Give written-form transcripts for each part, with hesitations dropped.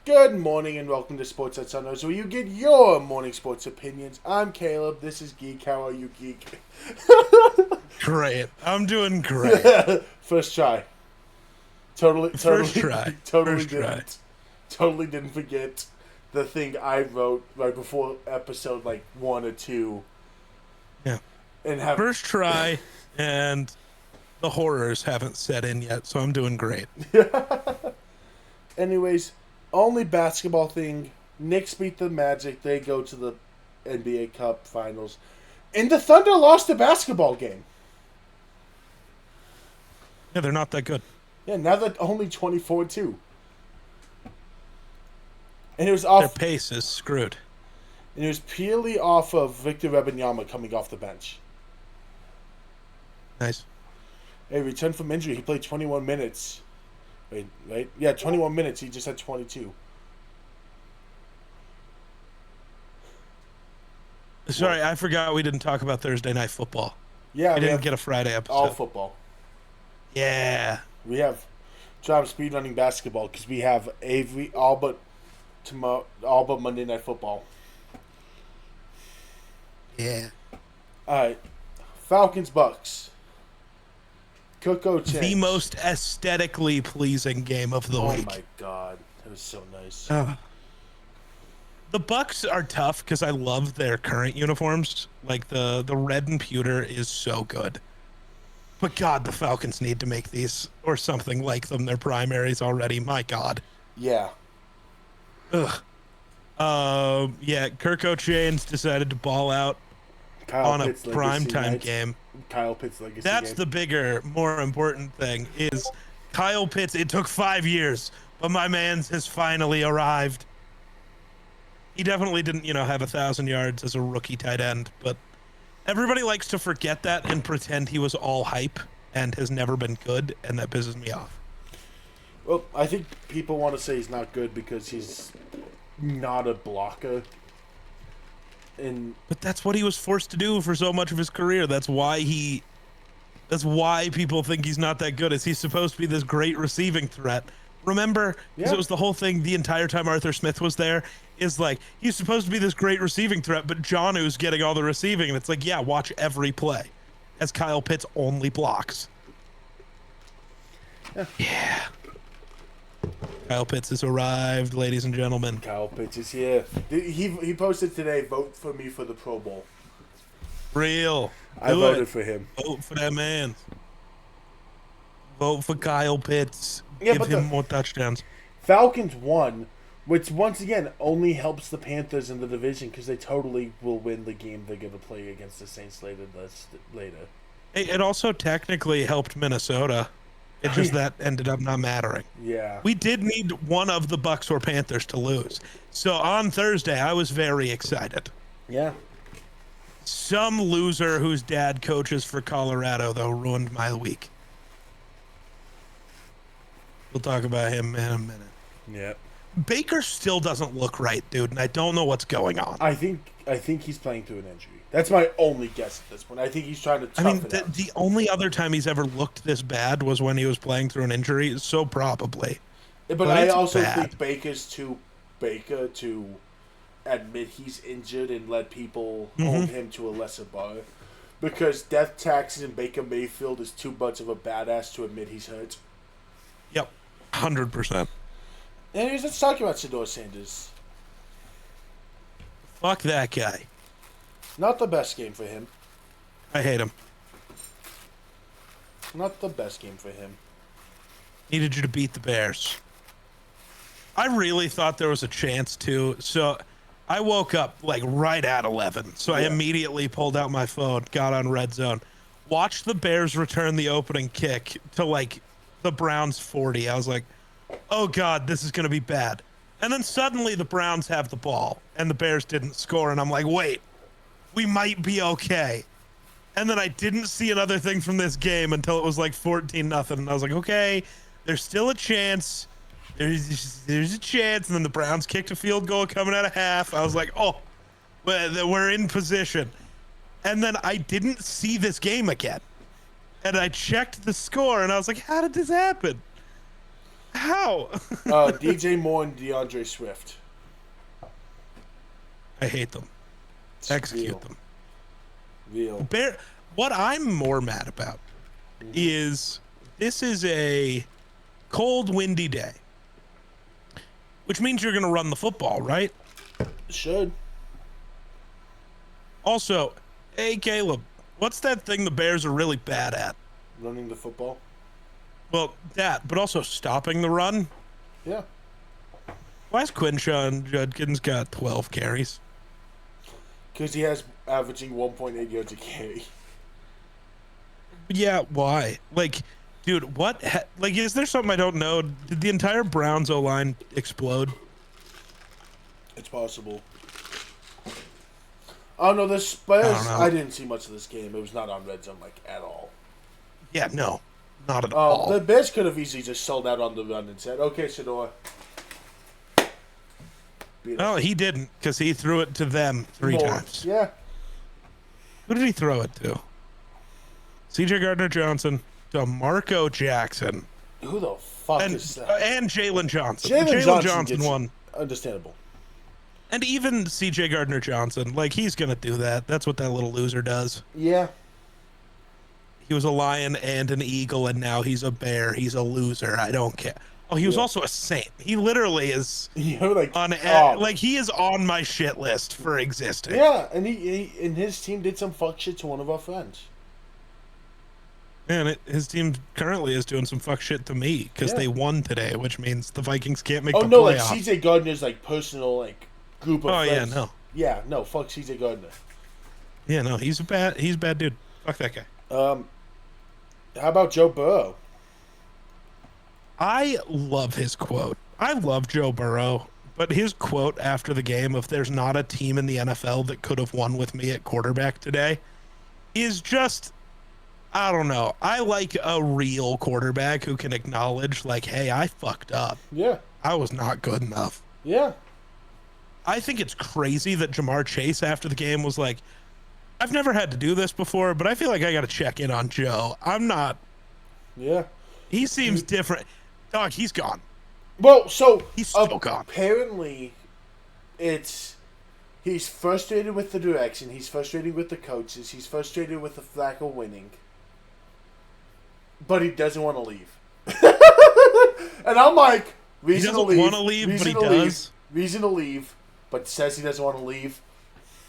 Good morning and welcome to Sports at Sunrise, where you get your morning sports opinions. I'm Caleb. This is Geek. How are you, Geek? Great. I'm doing great. First try. Totally, First totally, try. totally First try. didn't. Totally didn't forget the thing I wrote right before episode like 1 or 2, Yeah. and have. First try, and the horrors haven't set in yet, so I'm doing great. Anyways, only basketball thing. Knicks beat the Magic. They go to the NBA Cup Finals, and the Thunder lost the basketball game. Yeah, they're not that good. Yeah, now they're only 24-2. And it was Their off. pace is screwed. And it was purely off of Victor Wembanyama coming off the bench. Nice. He returned from injury. He played 21 minutes. Wait, right? Yeah, 21 minutes. He just had 22. Sorry, I forgot we didn't talk about Thursday Night Football. Yeah, We we didn't have get a Friday episode. all football. Yeah. We have job speedrunning basketball because we have all but tomorrow, all but Monday Night Football. Yeah. All right, Falcons Bucks. Coco Chance. The most aesthetically pleasing game of the Oh week. my god, that was so nice. The Bucks are tough because I love their current uniforms. Like the red and pewter is so good. But God, the Falcons need to make these or something like them their primaries already. My God. Yeah. Ugh. Yeah, Kirk O'Chains decided to ball out Kyle on a Pitts legacy primetime night. game. Kyle Pitts legacy That's game. the bigger, more important thing is Kyle Pitts. It took 5 years, but my man's has finally arrived. He definitely didn't, have 1,000 yards as a rookie tight end, but everybody likes to forget that and pretend he was all hype and has never been good, and that pisses me off. Well, I think people want to say he's not good because he's not a blocker. But that's what he was forced to do for so much of his career. That's why people think he's not that good. Is he's supposed to be this great receiving threat? Remember, because it was the whole thing the entire time Arthur Smith was there, is like, he's supposed to be this great receiving threat, but Jonu's getting all the receiving. And it's like, yeah, watch every play as Kyle Pitts only blocks. Yeah. Kyle Pitts has arrived, ladies and gentlemen. Kyle Pitts is here. He posted today, vote for me for the Pro Bowl. Real. I voted for him. Vote for that man. Vote for Kyle Pitts. Yeah, Give him more touchdowns. Falcons won, which once again only helps the Panthers in the division because they totally will win the game they're going to play against the Saints later. Hey, it also technically helped Minnesota. It just that ended up not mattering. Yeah. We did need one of the Bucks or Panthers to lose. So on Thursday, I was very excited. Yeah. Some loser whose dad coaches for Colorado, though, ruined my week. We'll talk about him in a minute. Yeah. Baker still doesn't look right, dude, and I don't know what's going on. I think he's playing through an injury. That's my only guess at this point. I think he's trying to tough it out. The only other time he's ever looked this bad was when he was playing through an injury, so probably. But I it's also bad. think Baker's too Baker to admit he's injured and let people hold him to a lesser bar. Because death taxes and Baker Mayfield is too much of a badass to admit he's hurt. Yep, 100%. Anyways, let's talk about Shedeur Sanders. Fuck that guy. Not the best game for him. I hate him. Not the best game for him. Needed you to beat the Bears. I really thought there was a chance to. So I woke up like right at 11. So I immediately pulled out my phone, got on Red Zone, watched the Bears return the opening kick to like the Browns 40. I was like, oh God, this is going to be bad. And then suddenly the Browns have the ball and the Bears didn't score. And I'm like, wait, we might be okay. And then I didn't see another thing from this game until it was like 14-0. And I was like, okay, there's still a chance. There's a chance. And then the Browns kicked a field goal coming out of half. I was like, oh, we're in position. And then I didn't see this game again. And I checked the score and I was like, how did this happen? How? DJ Moore and DeAndre Swift. I hate them. Execute them. Real. What I'm more mad about is this is a cold, windy day, which means you're going to run the football, right? Should. Also, hey, Caleb, what's that thing the Bears are really bad at? Running the football? Well, that, but also stopping the run. Yeah. Why is Quinshawn Judkins got 12 carries? Because he has averaging 1.8 yards a carry. Yeah, why? Like, dude, what? Like, is there something I don't know? Did the entire Browns O-line explode? It's possible. Oh, no, the Spurs, I didn't see much of this game. It was not on Red Zone, like, at all. Yeah, no. Not at all. The Bears could have easily just sold out on the run and said, okay, Shador. Well, he didn't, because he threw it to them three times. Yeah. Who did he throw it to? C.J. Gardner-Johnson, DeMarco Jackson. Who the fuck is that? And Jalen Johnson. Jalen Johnson won. Understandable. And even C.J. Gardner-Johnson, like, he's going to do that. That's what that little loser does. Yeah. He was a Lion and an Eagle, and now he's a Bear. He's a loser. I don't care. Oh, he was also a Saint. He literally is like he is on my shit list for existing. Yeah, and he and his team did some fuck shit to one of our friends. And his team currently is doing some fuck shit to me because they won today, which means the Vikings can't make the playoffs. Oh, no, like C.J. Gardner's, like, personal, like, group of friends. Oh, yeah, no. Yeah, no, fuck C.J. Gardner. Yeah, no, he's a bad dude. Fuck that guy. How about Joe Burrow? I love his quote. I love Joe Burrow, but his quote after the game of "there's not a team in the NFL that could have won with me at quarterback today" is just, I don't know. I like a real quarterback who can acknowledge, like, hey, I fucked up. Yeah. I was not good enough. Yeah. I think it's crazy that Jamar Chase after the game was like, I've never had to do this before, but I feel like I got to check in on Joe. I'm not. Yeah. He seems different. Dog, he's gone. Well, so he's still gone. Apparently, he's frustrated with the direction. He's frustrated with the coaches. He's frustrated with the Flacco winning. But he doesn't want to leave. And I'm like, reason to leave. He doesn't want to leave, but he does. Reason to leave, but says he doesn't want to leave.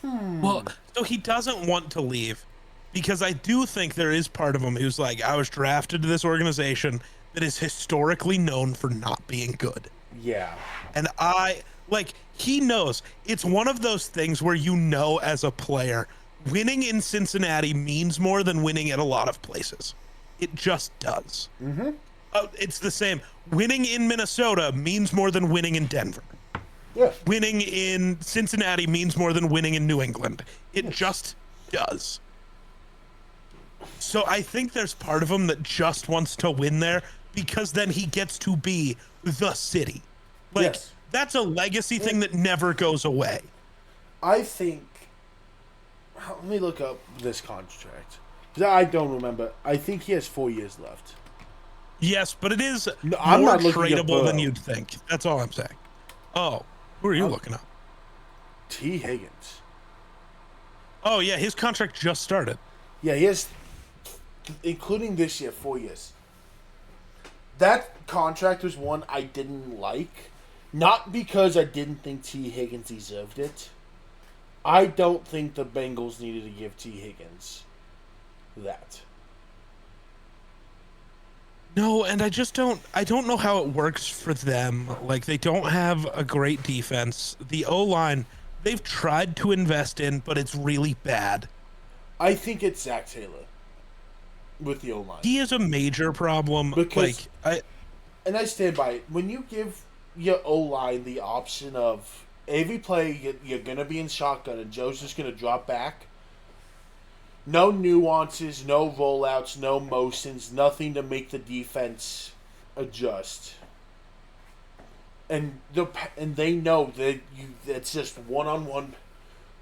Well, so he doesn't want to leave because I do think there is part of him who's like, I was drafted to this organization that is historically known for not being good. Yeah. And he knows. It's one of those things where you know as a player, winning in Cincinnati means more than winning at a lot of places. It just does. Mm-hmm. It's the same. Winning in Minnesota means more than winning in Denver. Yeah. Winning in Cincinnati means more than winning in New England. It just does. So I think there's part of him that just wants to win there because then he gets to be the city. Like, that's a legacy thing that never goes away. I think... Let me look up this contract. Because I don't remember. I think he has 4 years left. Yes, but it is more tradable than you'd think. That's all I'm saying. Oh, who are you looking up? T. Higgins. Oh, yeah, his contract just started. Yeah, he has, including this year, 4 years. That contract was one I didn't like. Not because I didn't think T. Higgins deserved it. I don't think the Bengals needed to give T. Higgins that. No, and I don't know how it works for them. Like, they don't have a great defense. The O-line, they've tried to invest in, but it's really bad. I think it's Zach Taylor with the O-line. He is a major problem. Because, and I stand by it. When you give your O-line the option of every play you're going to be in shotgun and Joe's just going to drop back, no nuances, no rollouts, no motions, nothing to make the defense adjust. And they know that it's just one-on-one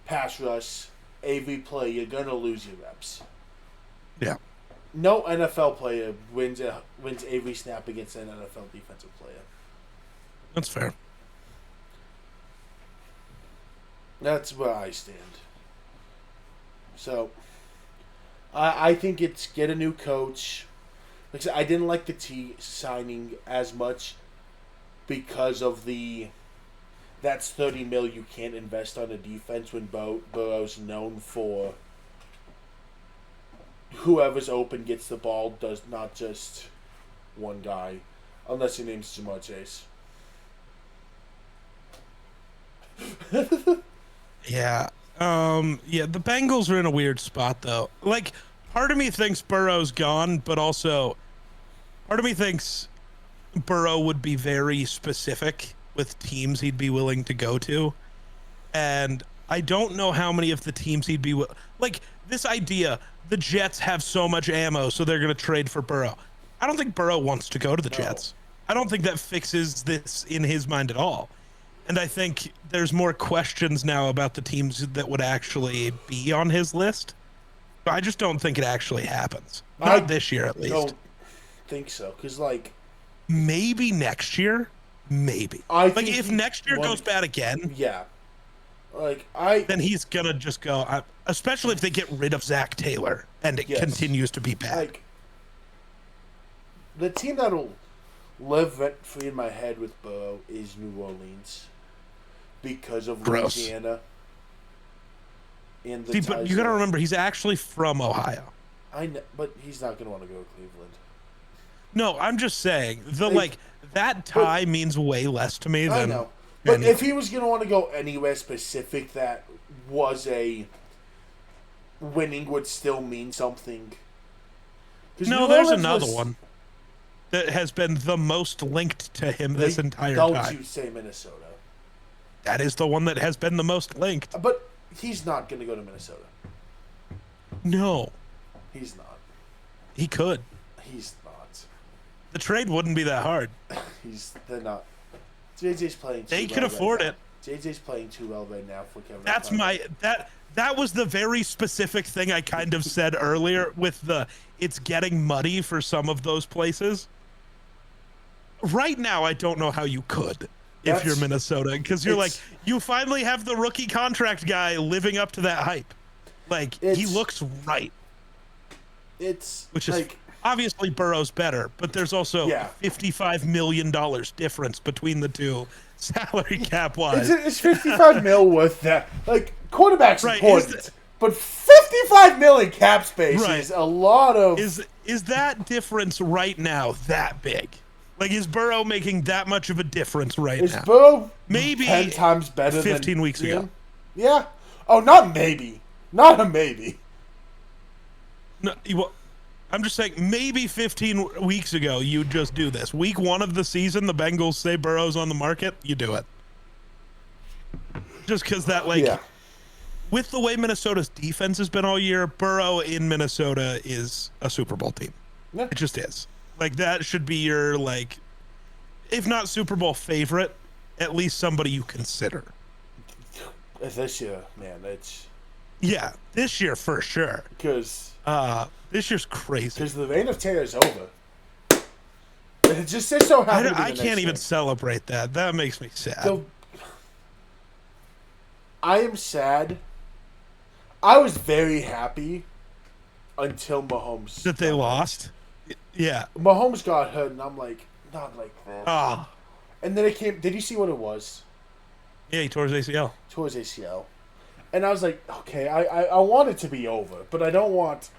pass rush every play. You're going to lose your reps. Yeah. No NFL player wins every snap against an NFL defensive player. That's fair. That's where I stand. So, I think it's get a new coach. Like I said, I didn't like the T signing as much because of that's $30 million you can't invest on a defense when Burrow's known for whoever's open gets the ball, does not just one guy, unless your name's Jamar Chase. Yeah. Yeah, the Bengals are in a weird spot though. Like, part of me thinks Burrow's gone, but also part of me thinks Burrow would be very specific with teams he'd be willing to go to. And I don't know how many of the teams he'd be like this idea, the Jets have so much ammo, so they're going to trade for Burrow. I don't think Burrow wants to go to the Jets. I don't think that fixes this in his mind at all. And I think there's more questions now about the teams that would actually be on his list. I just don't think it actually happens. Not this year, at least. I don't think so. Because, like... Maybe next year? Maybe. Like, if next year goes bad again... Yeah. Like, then he's going to just go... especially if they get rid of Zach Taylor and it continues to be bad. Like, the team that'll live rent-free in my head with Burrow is New Orleans. Because of Louisiana. And the but you got to remember, he's actually from Ohio. I know, but he's not going to want to go to Cleveland. No, I'm just saying, that tie means way less to me than... I know. But if he was going to want to go anywhere specific that was a... Winning would still mean something. No, there's another one that has been the most linked to him this entire time. Don't you say Minnesota. That is the one that has been the most linked. But he's not going to go to Minnesota. No. He's not. He could. He's not. The trade wouldn't be that hard. They're not. JJ's playing too well. They can afford it. JJ's playing too well right now for Kevin. That's that was the very specific thing I kind of said earlier with it's getting muddy for some of those places. Right now, I don't know how you could. If you're Minnesota, because you're like, you finally have the rookie contract guy living up to that hype. Like, he looks right. Which is obviously Burrow's better, but there's also $55 million difference between the two salary cap wise. It's 55 mil worth that. Like, quarterback's important, but 55 million cap space is a lot of. Is that difference right now that big? Like, is Burrow making that much of a difference now? Is Burrow maybe 10 times better 15 than weeks ago? Yeah. Oh, not maybe. Not a maybe. No, I'm just saying, maybe 15 weeks ago, you just do this. Week 1 of the season, the Bengals say Burrow's on the market, you do it. Just because that, with the way Minnesota's defense has been all year, Burrow in Minnesota is a Super Bowl team. Yeah. It just is. Like, that should be your, if not Super Bowl favorite, at least somebody you consider. This year, man, it's... Yeah, this year for sure. Because... this year's crazy. Because the reign of Taylor is over. It just so happens I can't even celebrate that. That makes me sad. So, I am sad. I was very happy until Mahomes... That they lost? Yeah. Mahomes got hurt, and I'm like, not like this. Oh. And then it came... Did you see what it was? Yeah, he tore his ACL. Tore his ACL. And I was like, okay, I want it to be over, but I don't want...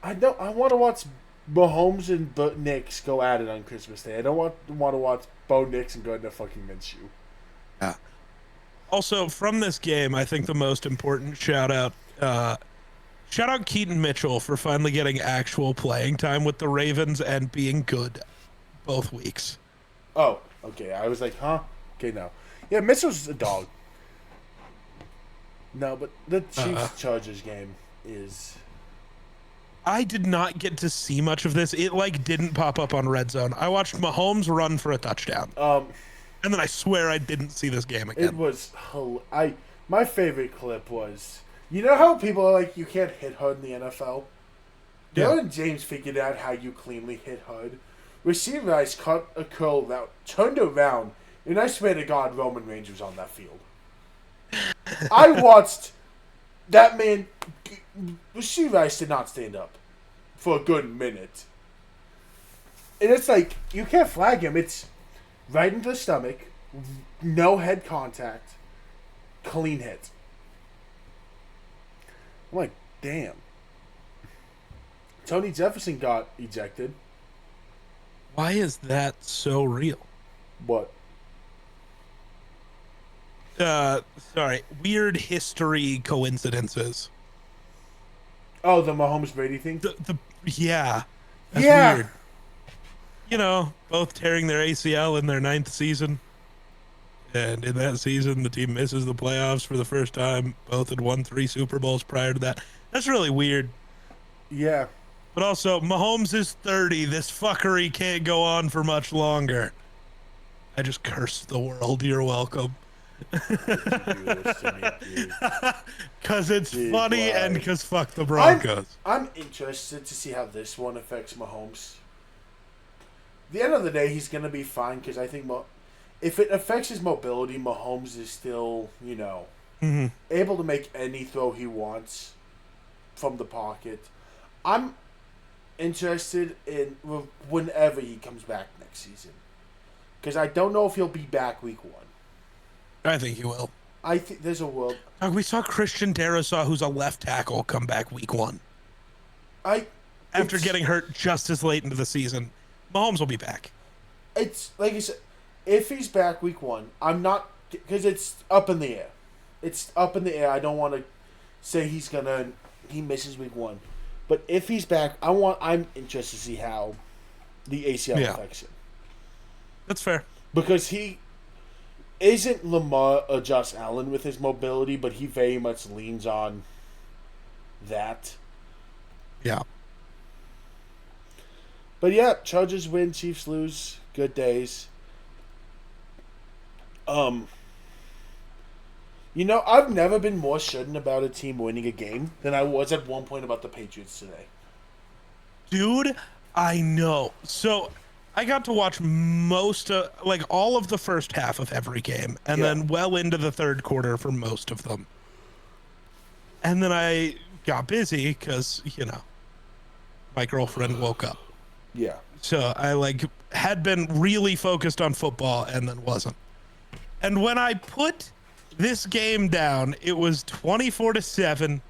I want to watch Mahomes and Knicks go at it on Christmas Day. I don't want to watch Bo Nix and Gardner fucking Minshew. Yeah. Also, from this game, I think the most important shout out Keaton Mitchell for finally getting actual playing time with the Ravens and being good both weeks. Oh, okay. I was like, huh? Okay, no. Yeah, Mitchell's a dog. No, but the Chiefs-Chargers game is... I did not get to see much of this. It, didn't pop up on Red Zone. I watched Mahomes run for a touchdown. And then I swear I didn't see this game again. It was... My favorite clip was... You know how people are like, you can't hit hard in the NFL? Derwin James figured out how you cleanly hit HUD. Receiver Ice caught a curl route, turned around, and I swear to God, Roman Reigns was on that field. I watched that man. Receiver Ice did not stand up for a good minute. And it's like, you can't flag him. It's right into the stomach, no head contact, clean hit. I'm like, damn. Tony Jefferson got ejected. Why is that so real? What? Sorry. Weird history coincidences. Oh, the Mahomes Brady thing? Yeah. That's weird. You know, both tearing their ACL in their 9th season. And in that season, the team misses the playoffs for the first time. Both had won 3 Super Bowls prior to that. That's really weird. Yeah. But also, Mahomes is 30. This fuckery can't go on for much longer. I just cursed the world. You're welcome. Because it's funny and because fuck the Broncos. I'm interested to see how this one affects Mahomes. At the end of the day, he's going to be fine because I think if it affects his mobility, Mahomes is still, able to make any throw he wants from the pocket. I'm interested in whenever he comes back next season. Because I don't know if he'll be back week 1. I think he will. I think there's a world. We saw Christian Darrisaw, who's a left tackle, come back week 1. After getting hurt just as late into the season. Mahomes will be back. It's, like I said, if he's back week 1, I'm not, because it's up in the air. It's up in the air. I don't want to say he misses week 1. But if he's back, I'm interested to see how the ACL affects him. That's fair. Because he isn't Lamar or Josh Allen with his mobility, but he very much leans on that. Yeah. But yeah, Chargers win, Chiefs lose. Good days. I've never been more certain about a team winning a game than I was at one point about the Patriots today. Dude, I know. So I got to watch all of the first half of every game, and then well into the third quarter for most of them. And then I got busy because, my girlfriend woke up. Yeah. So I had been really focused on football and then wasn't. And when I put this game down, it was 24-7.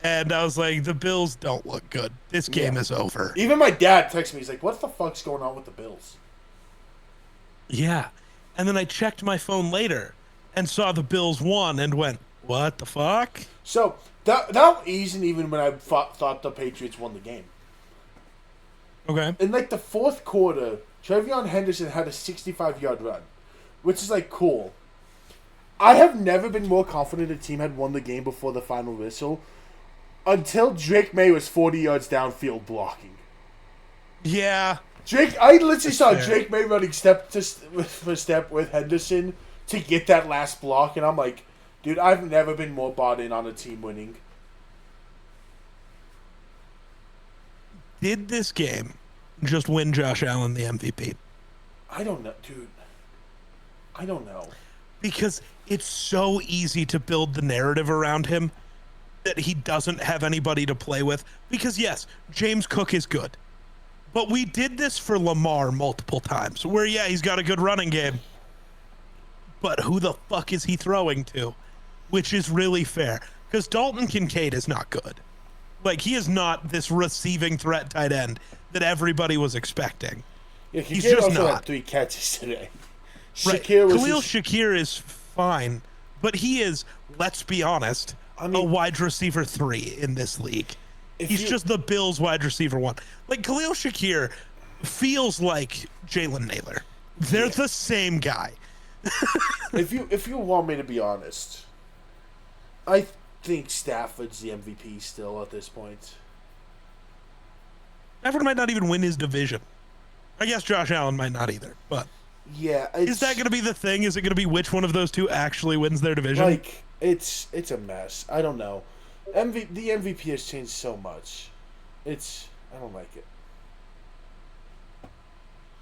And I was like, the Bills don't look good. This game is over. Even my dad texted me. He's like, what the fuck's going on with the Bills? Yeah. And then I checked my phone later and saw the Bills won and went, what the fuck? So that isn't even when I thought the Patriots won the game. Okay. In the fourth quarter, Trevion Henderson had a 65-yard run, which is cool. I have never been more confident a team had won the game before the final whistle until Drake May was 40 yards downfield blocking. Yeah. I literally saw Drake May running step for step with Henderson to get that last block, and I'm like, dude, I've never been more bought in on a team winning. Did this game just win Josh Allen the MVP? I don't know, dude. I don't know. Because it's so easy to build the narrative around him that he doesn't have anybody to play with. Because, yes, James Cook is good. But we did this for Lamar multiple times, where, he's got a good running game. But who the fuck is he throwing to? Which is really fair. Because Dalton Kincaid is not good. He is not this receiving threat tight end that everybody was expecting. Yeah, he's just also not. Had 3 catches today. Right. Khalil Shakir is fine, but he is, let's be honest, a wide receiver 3 in this league. He's just the Bills wide receiver 1. Khalil Shakir feels like Jalen Naylor. They're the same guy. If you want me to be honest, I think Stafford's the MVP still at this point. Stafford might not even win his division. I guess Josh Allen might not either, but yeah, is that going to be the thing? Is it going to be which one of those two actually wins their division? It's a mess. I don't know. The MVP has changed so much. I don't like it.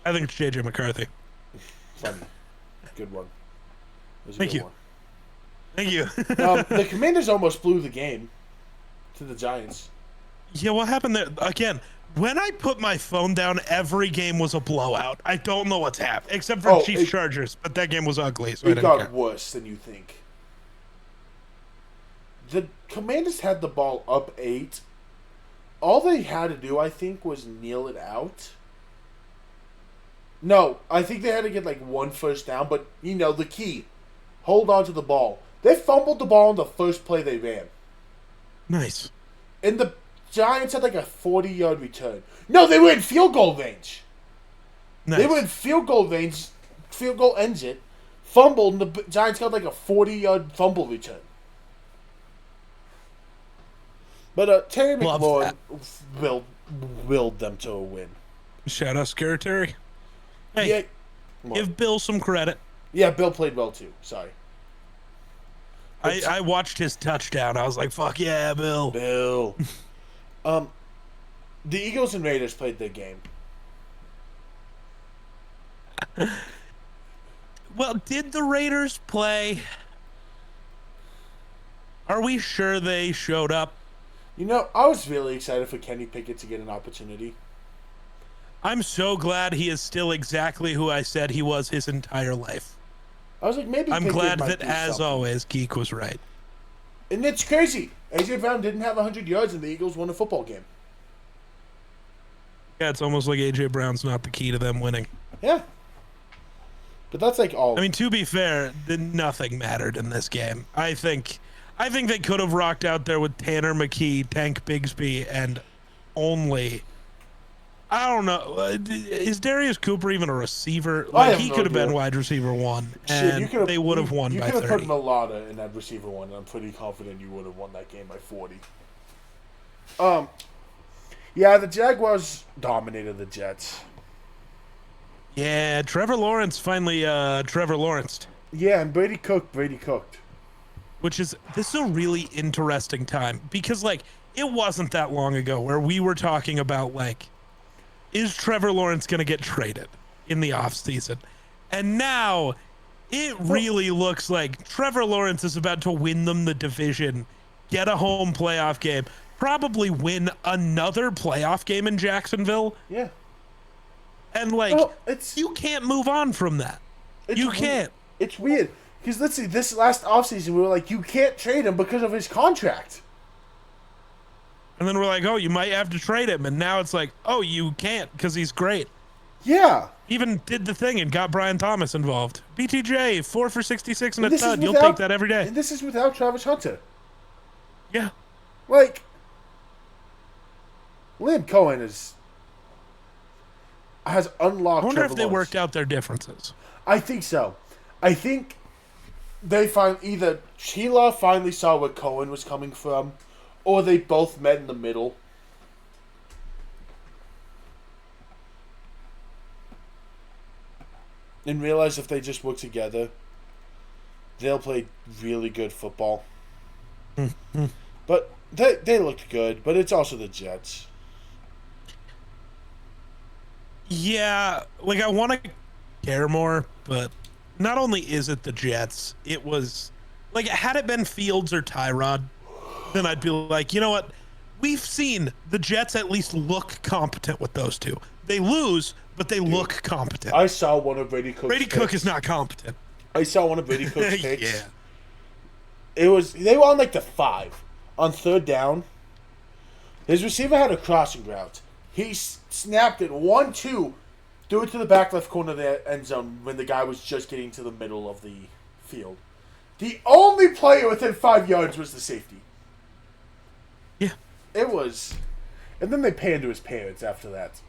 I think it's JJ McCarthy. Funny. Good one. It was a Thank good you. one. Thank you. The Commanders almost blew the game to the Giants. Yeah, what happened there? Again, when I put my phone down, every game was a blowout. I don't know what's happened, except for Chiefs Chargers, but that game was ugly, so I didn't care. It got worse than you think. The Commanders had the ball up 8. All they had to do, I think, was kneel it out. No, I think they had to get like 1 first down, but the key, hold on to the ball. They fumbled the ball on the first play they ran. Nice. And the Giants had like a 40-yard return. No, they were in field goal range. Nice. They were in field goal range, field goal engine, fumbled, and the Giants got like a 40-yard fumble return. But Terry McLaurin willed them to a win. Shout out Scary Terry. Hey, yeah, give Bill some credit. Yeah, Bill played well too. Sorry. I watched his touchdown. I was like, fuck yeah, Bill. Bill. The Eagles and Raiders played their game. Well, did the Raiders play? Are we sure they showed up? I was really excited for Kenny Pickett to get an opportunity. I'm so glad he is still exactly who I said he was his entire life. I was like, maybe I'm Pickett glad might that, do as something. always, Geek was right. And it's crazy. A.J. Brown didn't have 100 yards and the Eagles won a football game. Yeah, it's almost like A.J. Brown's not the key to them winning. Yeah. But that's like all. I mean, to be fair, nothing mattered in this game. I think they could have rocked out there with Tanner McKee, Tank Bigsby, and only... I don't know. Is Darius Cooper even a receiver? Like, he could have been wide receiver 1, and they would have won by 30. You could have put Milata in that receiver 1, and I'm pretty confident you would have won that game by 40. Yeah, the Jaguars dominated the Jets. Yeah, Trevor Lawrence finally Trevor Lawrenced. Yeah, and Brady cooked. This is a really interesting time because, like, it wasn't that long ago where we were talking about, like, is Trevor Lawrence going to get traded in the offseason? And now it really looks like Trevor Lawrence is about to win them the division, get a home playoff game, probably win another playoff game in Jacksonville. Yeah. And, like, you can't move on from that. You can't. It's weird. Because, let's see, this last offseason, we were like, you can't trade him because of his contract. And then we're like, oh, you might have to trade him. And now it's like, oh, you can't because he's great. Yeah. Even did the thing and got Brian Thomas involved. BTJ, 4 for 66 and a tud. You'll take that every day. And this is without Travis Hunter. Yeah. Like, Liam Cohen has unlocked. I wonder Trevor if they Lawrence. worked out their differences. I think so. I think they either Sheila finally saw where Cohen was coming from, or they both met in the middle. And realized if they just work together, they'll play really good football. But they looked good, but it's also the Jets. Yeah, like, I want to care more, but not only is it the Jets, it was, like, had it been Fields or Tyrod, then I'd be like, you know what? We've seen the Jets at least look competent with those two. They lose, but they look competent. I saw one of Brady Cook's Brady Cook is not competent. I saw one of Brady Cook's picks. Yeah. They were on like the 5. On 3rd down, his receiver had a crossing route. He snapped it 1-2, threw it to the back left corner of the end zone when the guy was just getting to the middle of the field. The only player within 5 yards was the safety. Yeah. It was. And then they panned to his parents after that.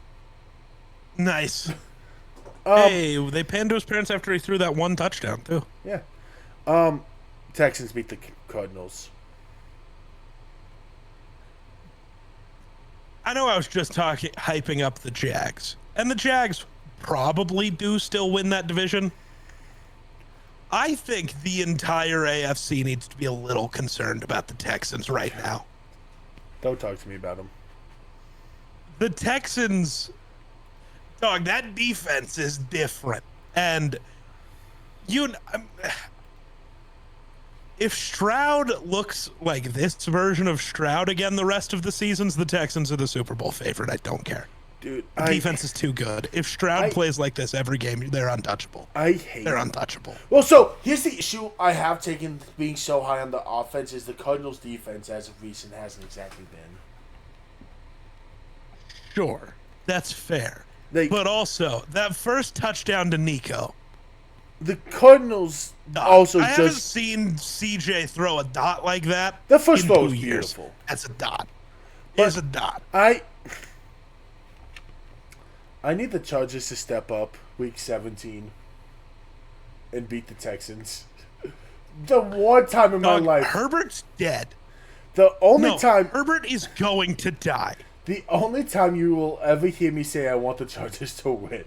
Nice. Hey, they panned to his parents after he threw that one touchdown, too. Yeah. Texans beat the Cardinals. I know I was just hyping up the Jags. And the Jags probably do still win that division. I think the entire AFC needs to be a little concerned about the Texans right now. Don't talk to me about them. the Texans, dog, that defense is different. And if Stroud looks like this version of Stroud again the rest of the seasons, the Texans are the Super Bowl favorite. I don't care. Dude, the defense is too good. If Stroud plays like this every game, they're untouchable. They're untouchable. Well, so here's the issue I have taken being so high on the offense is the Cardinals' defense as of recent hasn't exactly been. Sure, that's fair. But also, that first touchdown to Nico. The Cardinals also I haven't seen CJ throw a dot like that. The first throw was beautiful. That's a dot. It's a dot. I need the Chargers to step up week 17 and beat the Texans. The one time in my life. Herbert's dead. The only time. Herbert is going to die. The only time you will ever hear me say I want the Chargers to win.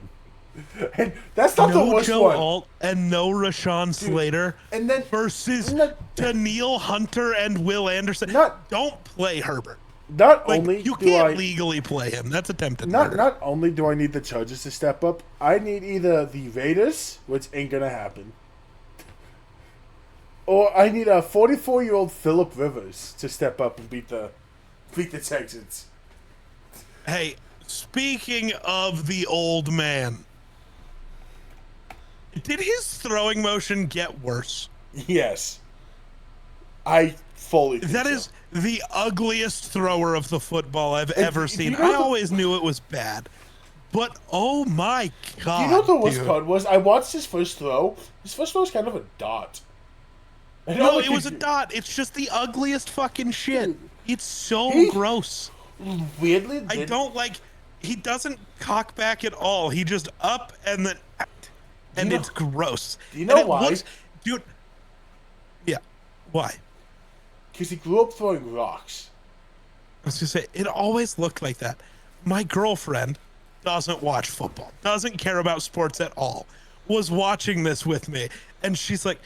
And that's not the worst Joe one. Alt and no Rashawn Slater and then, versus Daniil Hunter and Will Anderson. Don't play Herbert. You can't legally play him. That's attempted murder. Not only do I need the Chargers to step up, I need either the Raiders, which ain't gonna happen, or I need a 44-year-old Phillip Rivers to step up and beat the Texans. Hey, speaking of the old man, did his throwing motion get worse? Yes. I fully think That is the ugliest thrower of the football I've ever seen. I always knew it was bad. But, oh my God. You know what the worst part was? I watched his first throw. His first throw was kind of a dot. No, it was a dot. It's just the ugliest fucking shit. It's so gross. Weirdly, I don't like. He doesn't cock back at all. He just up and then, and it's gross. Do you know why? Dude. Yeah. Why? Because he grew up throwing rocks. I was gonna say it always looked like that. My girlfriend doesn't watch football, doesn't care about sports at all. Was watching this with me, and she's like,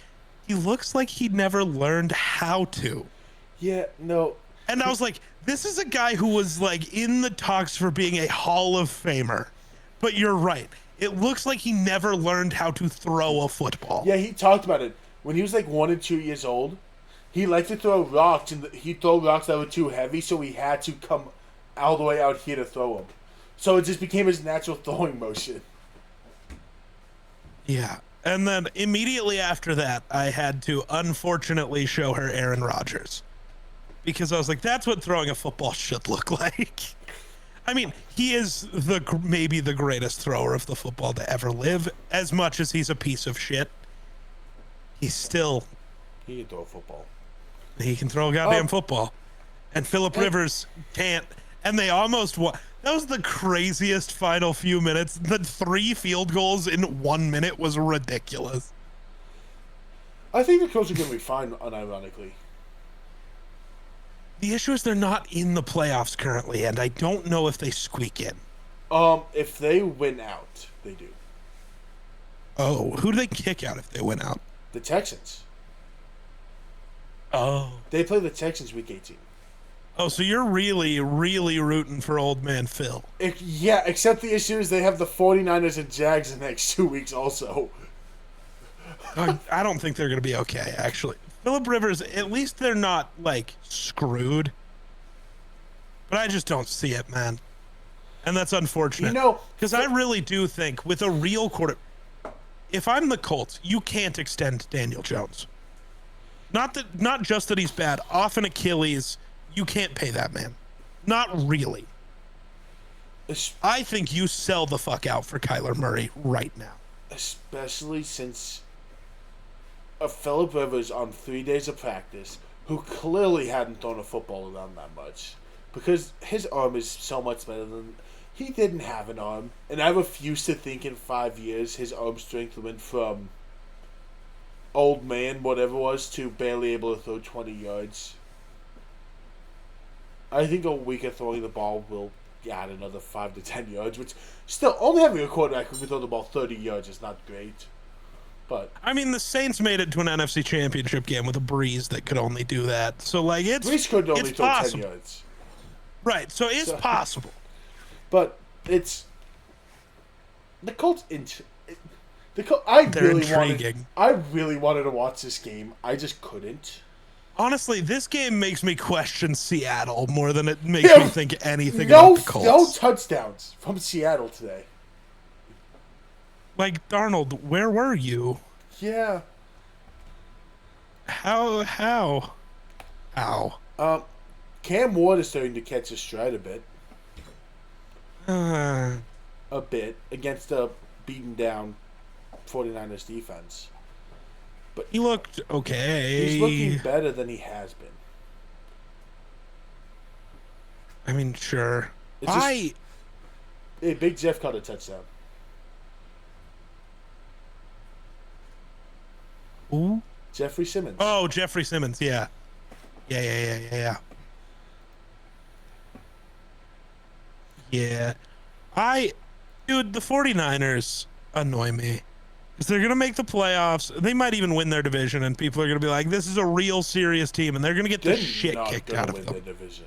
"He looks like he never learned how to." Yeah. No. And I was like, this is a guy who was like in the talks for being a Hall of Famer. But you're right. It looks like he never learned how to throw a football. Yeah, he talked about it. When he was like 1 and 2 years old, he liked to throw rocks, and he'd throw rocks that were too heavy, so he had to come all the way out here to throw them. So it just became his natural throwing motion. Yeah. And then immediately after that, I had to unfortunately show her Aaron Rodgers. Because I was like, that's what throwing a football should look like. I mean, he is maybe the greatest thrower of the football to ever live. As much as he's a piece of shit, he's still... He can throw a football. He can throw a goddamn football. And Phillip Rivers can't. And they almost won. That was the craziest final few minutes. The 3 field goals in 1 minute was ridiculous. I think the Colts are going to be fine, unironically. The issue is they're not in the playoffs currently, and I don't know if they squeak in. If they win out, they do. Oh, who do they kick out if they win out? The Texans. Oh. They play the Texans week 18. Oh, so you're really, really rooting for old man Phil. Yeah, except the issue is they have the 49ers and Jags in the next 2 weeks also. I don't think they're going to be okay, actually. Phillip Rivers, at least they're not, like, screwed. But I just don't see it, man. And that's unfortunate. You know... Because I really do think, with a real quarter... If I'm the Colts, you can't extend Daniel Jones. Not just that he's bad. Off an Achilles, you can't pay that man. Not really. I think you sell the fuck out for Kyler Murray right now. Especially since... Phillip Rivers on 3 days of practice, who clearly hadn't thrown a football around that much, because his arm is so much better than he didn't have an arm, and I refuse to think in 5 years his arm strength went from old man, whatever it was, to barely able to throw 20 yards. I think a week of throwing the ball will add another 5 to 10 yards, which still, only having a quarterback who can throw the ball 30 yards is not great. But I mean, the Saints made it to an NFC Championship game with a Breeze that could only do that. So, like, Breeze could only throw 10 yards. Right, so it's possible. But it's the Colts. They're intriguing. I really wanted to watch this game. I just couldn't. Honestly, this game makes me question Seattle more than it makes me think anything about the Colts. No touchdowns from Seattle today. Like, Darnold, where were you? Yeah. How? Cam Ward is starting to catch his stride a bit. A bit against the beaten down 49ers defense. But he looked okay. He's looking better than he has been. I mean, sure. Hey, Big Jeff caught a touchdown. Who? Jeffrey Simmons. Oh, Jeffrey Simmons, yeah. Yeah. Dude, the 49ers annoy me. Because they're going to make the playoffs. They might even win their division, and people are going to be like, this is a real serious team, and they're going to get the shit kicked out of them. Their division.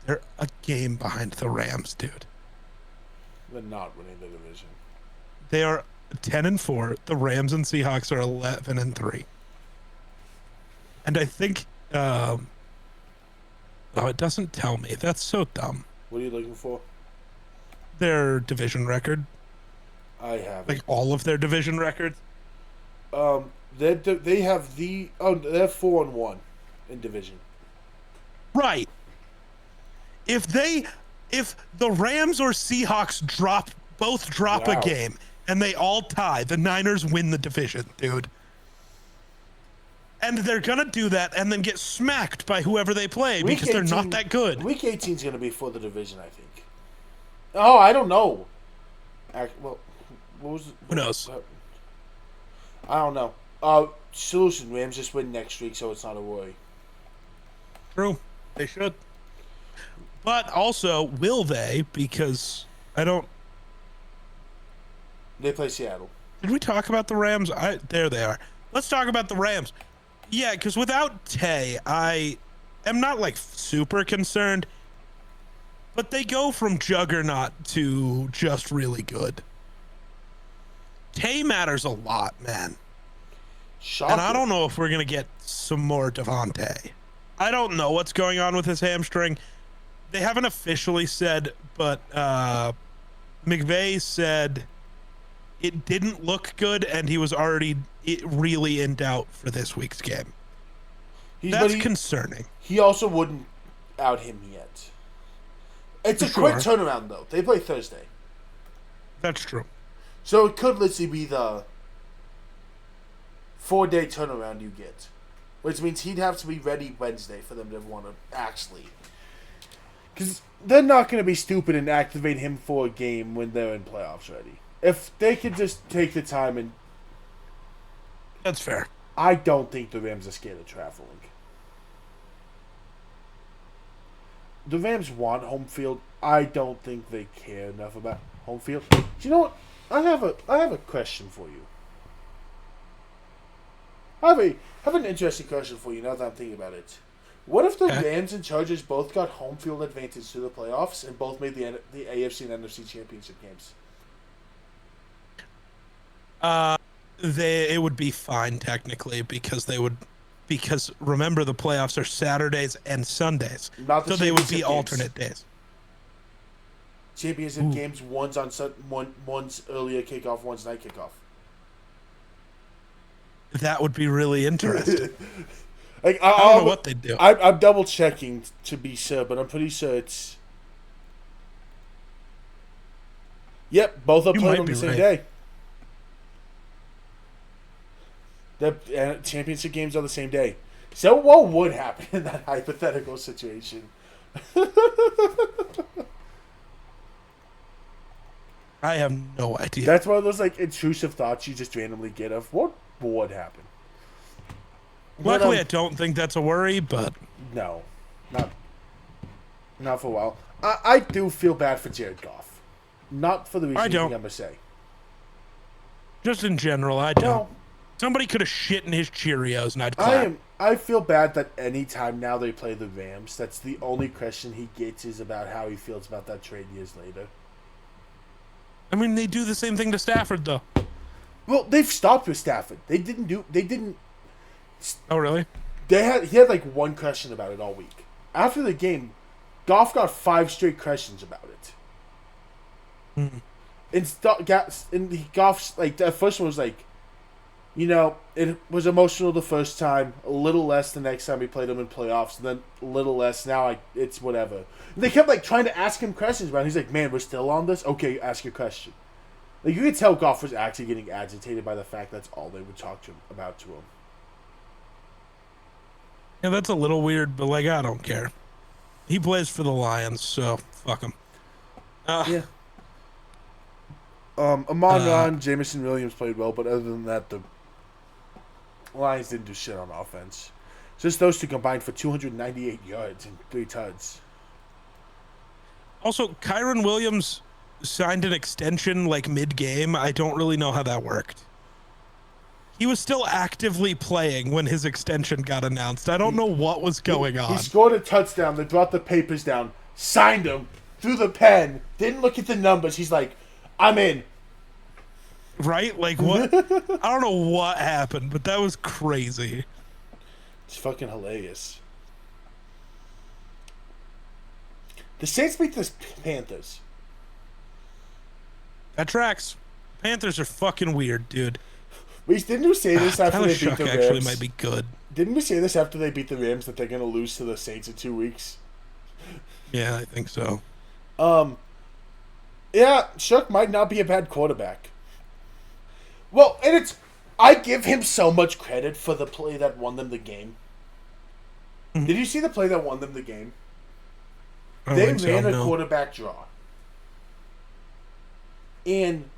They're a game behind the Rams, dude. They're not winning the division. They are 10-4. The Rams and Seahawks are 11-3. And I think, oh, it doesn't tell me. That's so dumb. What are you looking for? Their division record. I have like all of their division records. They have they're 4-1 in division. Right. If the Rams or Seahawks drop a game and they all tie, the Niners win the division, dude. And they're gonna do that and then get smacked by whoever they play because they're not that good. Week 18 is gonna be for the division, I think. Oh, I don't know. Well, what was it? Who knows? I don't know. Solution, Rams just win next week, so it's not a worry. True. They should. But also, will they? Because I don't... They play Seattle. Did we talk about the Rams? There they are. Let's talk about the Rams. Yeah, because without Tay, I am not, like, super concerned. But they go from juggernaut to just really good. Tay matters a lot, man. Shocking. And I don't know if we're going to get some more Devontae. I don't know what's going on with his hamstring. They haven't officially said, but McVay said it didn't look good, and he was already really in doubt for this week's game. That's concerning. He also wouldn't out him yet. It's a quick turnaround, though. They play Thursday. That's true. So it could literally be the 4-day turnaround you get. Which means he'd have to be ready Wednesday for them to want to actually... Because they're not going to be stupid and activate him for a game when they're in playoffs ready. If they could just take the time and... That's fair. I don't think the Rams are scared of traveling. The Rams want home field. I don't think they care enough about home field. Do you know what? I have a question for you. I have an interesting question for you now that I'm thinking about it. What if the Rams and Chargers both got home field advantage to the playoffs and both made the AFC and NFC championship games? It would be fine technically because remember the playoffs are Saturdays and Sundays, so they would be alternate days. Championship games, one's earlier kickoff, one's night kickoff. That would be really interesting. I don't know what they do. I'm double checking to be sure, but I'm pretty sure it's. Yep, both are played on the same day. The championship games are the same day. So what would happen in that hypothetical situation? I have no idea. That's one of those like intrusive thoughts you just randomly get of what would happen. Luckily, I don't think that's a worry, but no, not for a while. I do feel bad for Jared Goff, not for the reason I'm gonna say. Just in general, I don't. Somebody could have shit in his Cheerios and I'd clap. I feel bad that any time now they play the Rams, that's the only question he gets is about how he feels about that trade years later. I mean, they do the same thing to Stafford, though. Well, they've stopped with Stafford. They didn't. Oh, really? He had like one question about it all week. After the game, Goff got 5 straight questions about it. And Goff's like the first one was like, it was emotional the first time, a little less the next time we played them in playoffs, and then a little less now. It's whatever. And they kept like trying to ask him questions about it. He's like, man, we're still on this. Okay, ask your question. Like you could tell Goff was actually getting agitated by the fact that's all they would talk to him about to him. Yeah, that's a little weird, but like I don't care. He plays for the Lions, so fuck him. Yeah. Amon-Ra, Jameson Williams played well, but other than that, the Lions didn't do shit on offense. Just those two combined for 298 yards and 3 tuds. Also, Kyron Williams signed an extension like mid-game. I don't really know how that worked. He was still actively playing when his extension got announced. I don't know what was going on. He scored a touchdown. They brought the papers down, signed him, threw the pen, didn't look at the numbers. He's like, I'm in. Right? Like, what? I don't know what happened, but that was crazy. It's fucking hilarious. The Saints beat the Panthers. That tracks. Panthers are fucking weird, dude. Didn't we say this after Tyler they beat Shuck the Rams? actually might be good. Didn't we say this after they beat the Rams that they're going to lose to the Saints in 2 weeks? Yeah, I think so. Yeah, Shuck might not be a bad quarterback. Well, and I give him so much credit for the play that won them the game. Mm-hmm. Did you see the play that won them the game? They ran a quarterback draw. And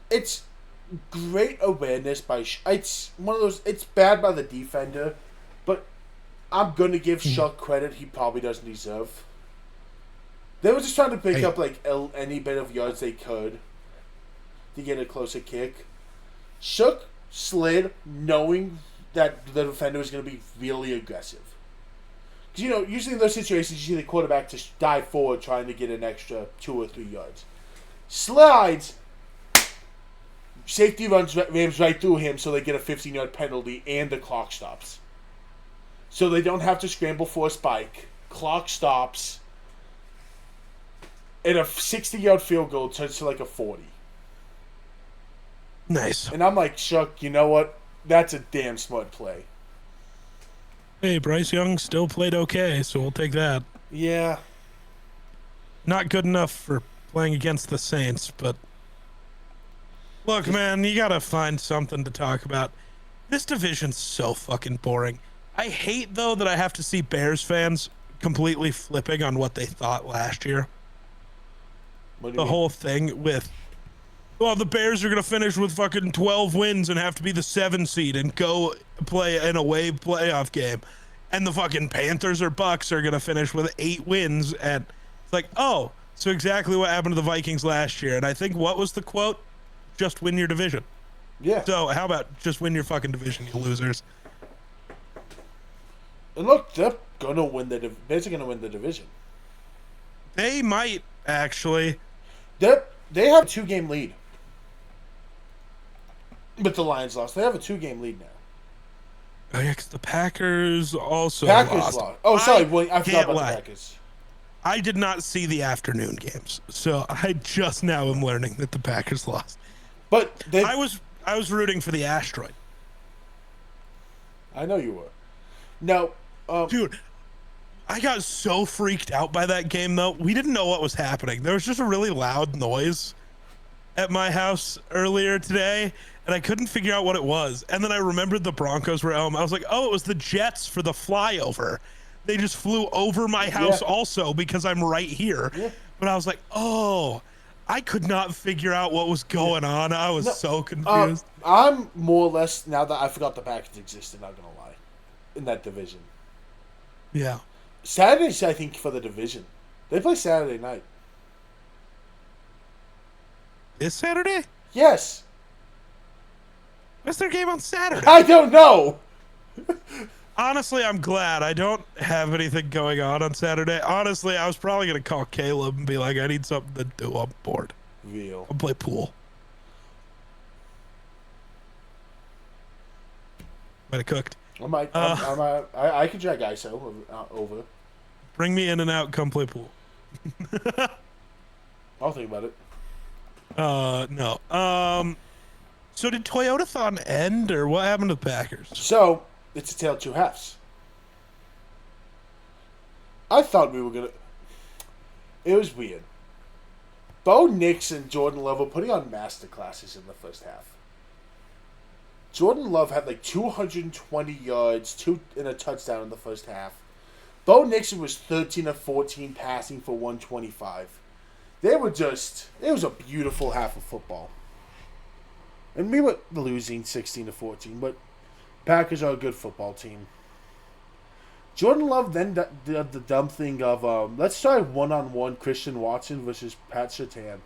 it's great awareness by... It's one of those... It's bad by the defender, but I'm going to give Shuck credit he probably doesn't deserve. They were just trying to pick up like any bit of yards they could to get a closer kick. Shuck slid knowing that the defender was going to be really aggressive. Because, usually in those situations, you see the quarterback just dive forward trying to get an extra 2 or 3 yards. Slides, safety rams right through him so they get a 15-yard penalty and the clock stops. So they don't have to scramble for a spike. Clock stops. And a 60-yard field goal turns to like a 40. Nice. And I'm like, Shuck, you know what? That's a damn smart play. Hey, Bryce Young still played okay, so we'll take that. Yeah. Not good enough for playing against the Saints, but... Look, man, you gotta find something to talk about. This division's so fucking boring. I hate, though, that I have to see Bears fans completely flipping on what they thought last year. The whole thing with, the Bears are going to finish with fucking 12 wins and have to be the 7 seed and go play an away playoff game. And the fucking Panthers or Bucks are going to finish with 8 wins. And it's like, oh, so exactly what happened to the Vikings last year. And I think, what was the quote? Just win your division. Yeah. So how about just win your fucking division, you losers? And look, they're going to win the division. They might, actually. They have a 2-game lead. But the Lions lost. They have a 2-game lead now. Oh, yeah, because the Packers also lost. Oh, sorry. I forgot about the Packers. I did not see the afternoon games, so I just now am learning that the Packers lost. But I was rooting for the asteroid. I know you were. No, dude, I got so freaked out by that game, though. We didn't know what was happening. There was just a really loud noise at my house earlier today, and I couldn't figure out what it was. And then I remembered the Broncos were at home. I was like, oh, it was the Jets for the flyover. They just flew over my house also because I'm right here. Yeah. But I was like, oh, I could not figure out what was going on. I was so confused. I'm more or less, now that I forgot the Packers existed, not going to lie, in that division. Yeah. Saturday's, I think, for the division. They play Saturday night. This Saturday? Yes. What's their game on Saturday? I don't know. Honestly, I'm glad. I don't have anything going on Saturday. Honestly, I was probably going to call Caleb and be like, I need something to do. I'm bored. Real. I'll play pool. Might have cooked. I could drag ISO over. Bring me in and out. Come play pool. I'll think about it. No. So did Toyotathon end, or what happened to the Packers? So, it's a tale of two halves. I thought we were going to... It was weird. Bo Nix and Jordan Love were putting on masterclasses in the first half. Jordan Love had like 220 yards, and a touchdown in the first half. Bo Nixon was 13 of 14 passing for 125. It was a beautiful half of football. And we were losing 16 to 14, but Packers are a good football team. Jordan Love then did the dumb thing of, let's try one-on-one Christian Watson versus Pat Surtain.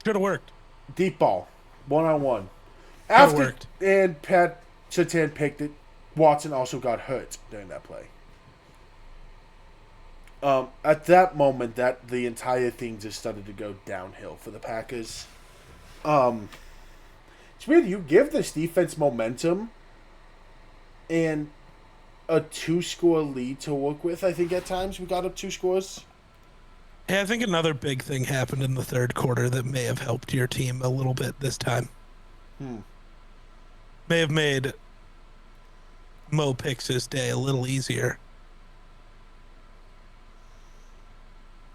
Should have worked. Deep ball, one-on-one. Worked. And Pat Surtain picked it. Watson also got hurt during that play. At that moment, the entire thing just started to go downhill for the Packers. It's weird. You give this defense momentum and a 2-score lead to work with. I think at times we got up 2 scores. Hey, I think another big thing happened in the third quarter that may have helped your team a little bit this time. May have made Mo Pix's day a little easier.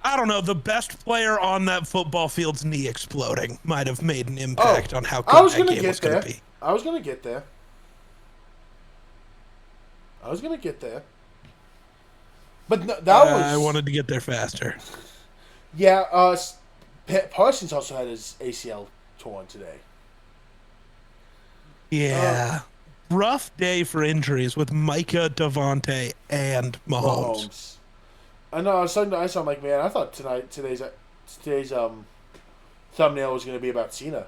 I don't know. The best player on that football field's knee exploding might have made an impact on how good that game was going to be. I was going to get there. But no, I wanted to get there faster. Yeah, Parsons also had his ACL torn today. Yeah. Rough day for injuries with Micah, Devontae, and Mahomes. I know. I saw. I'm like, man. I thought today's thumbnail was going to be about Cena.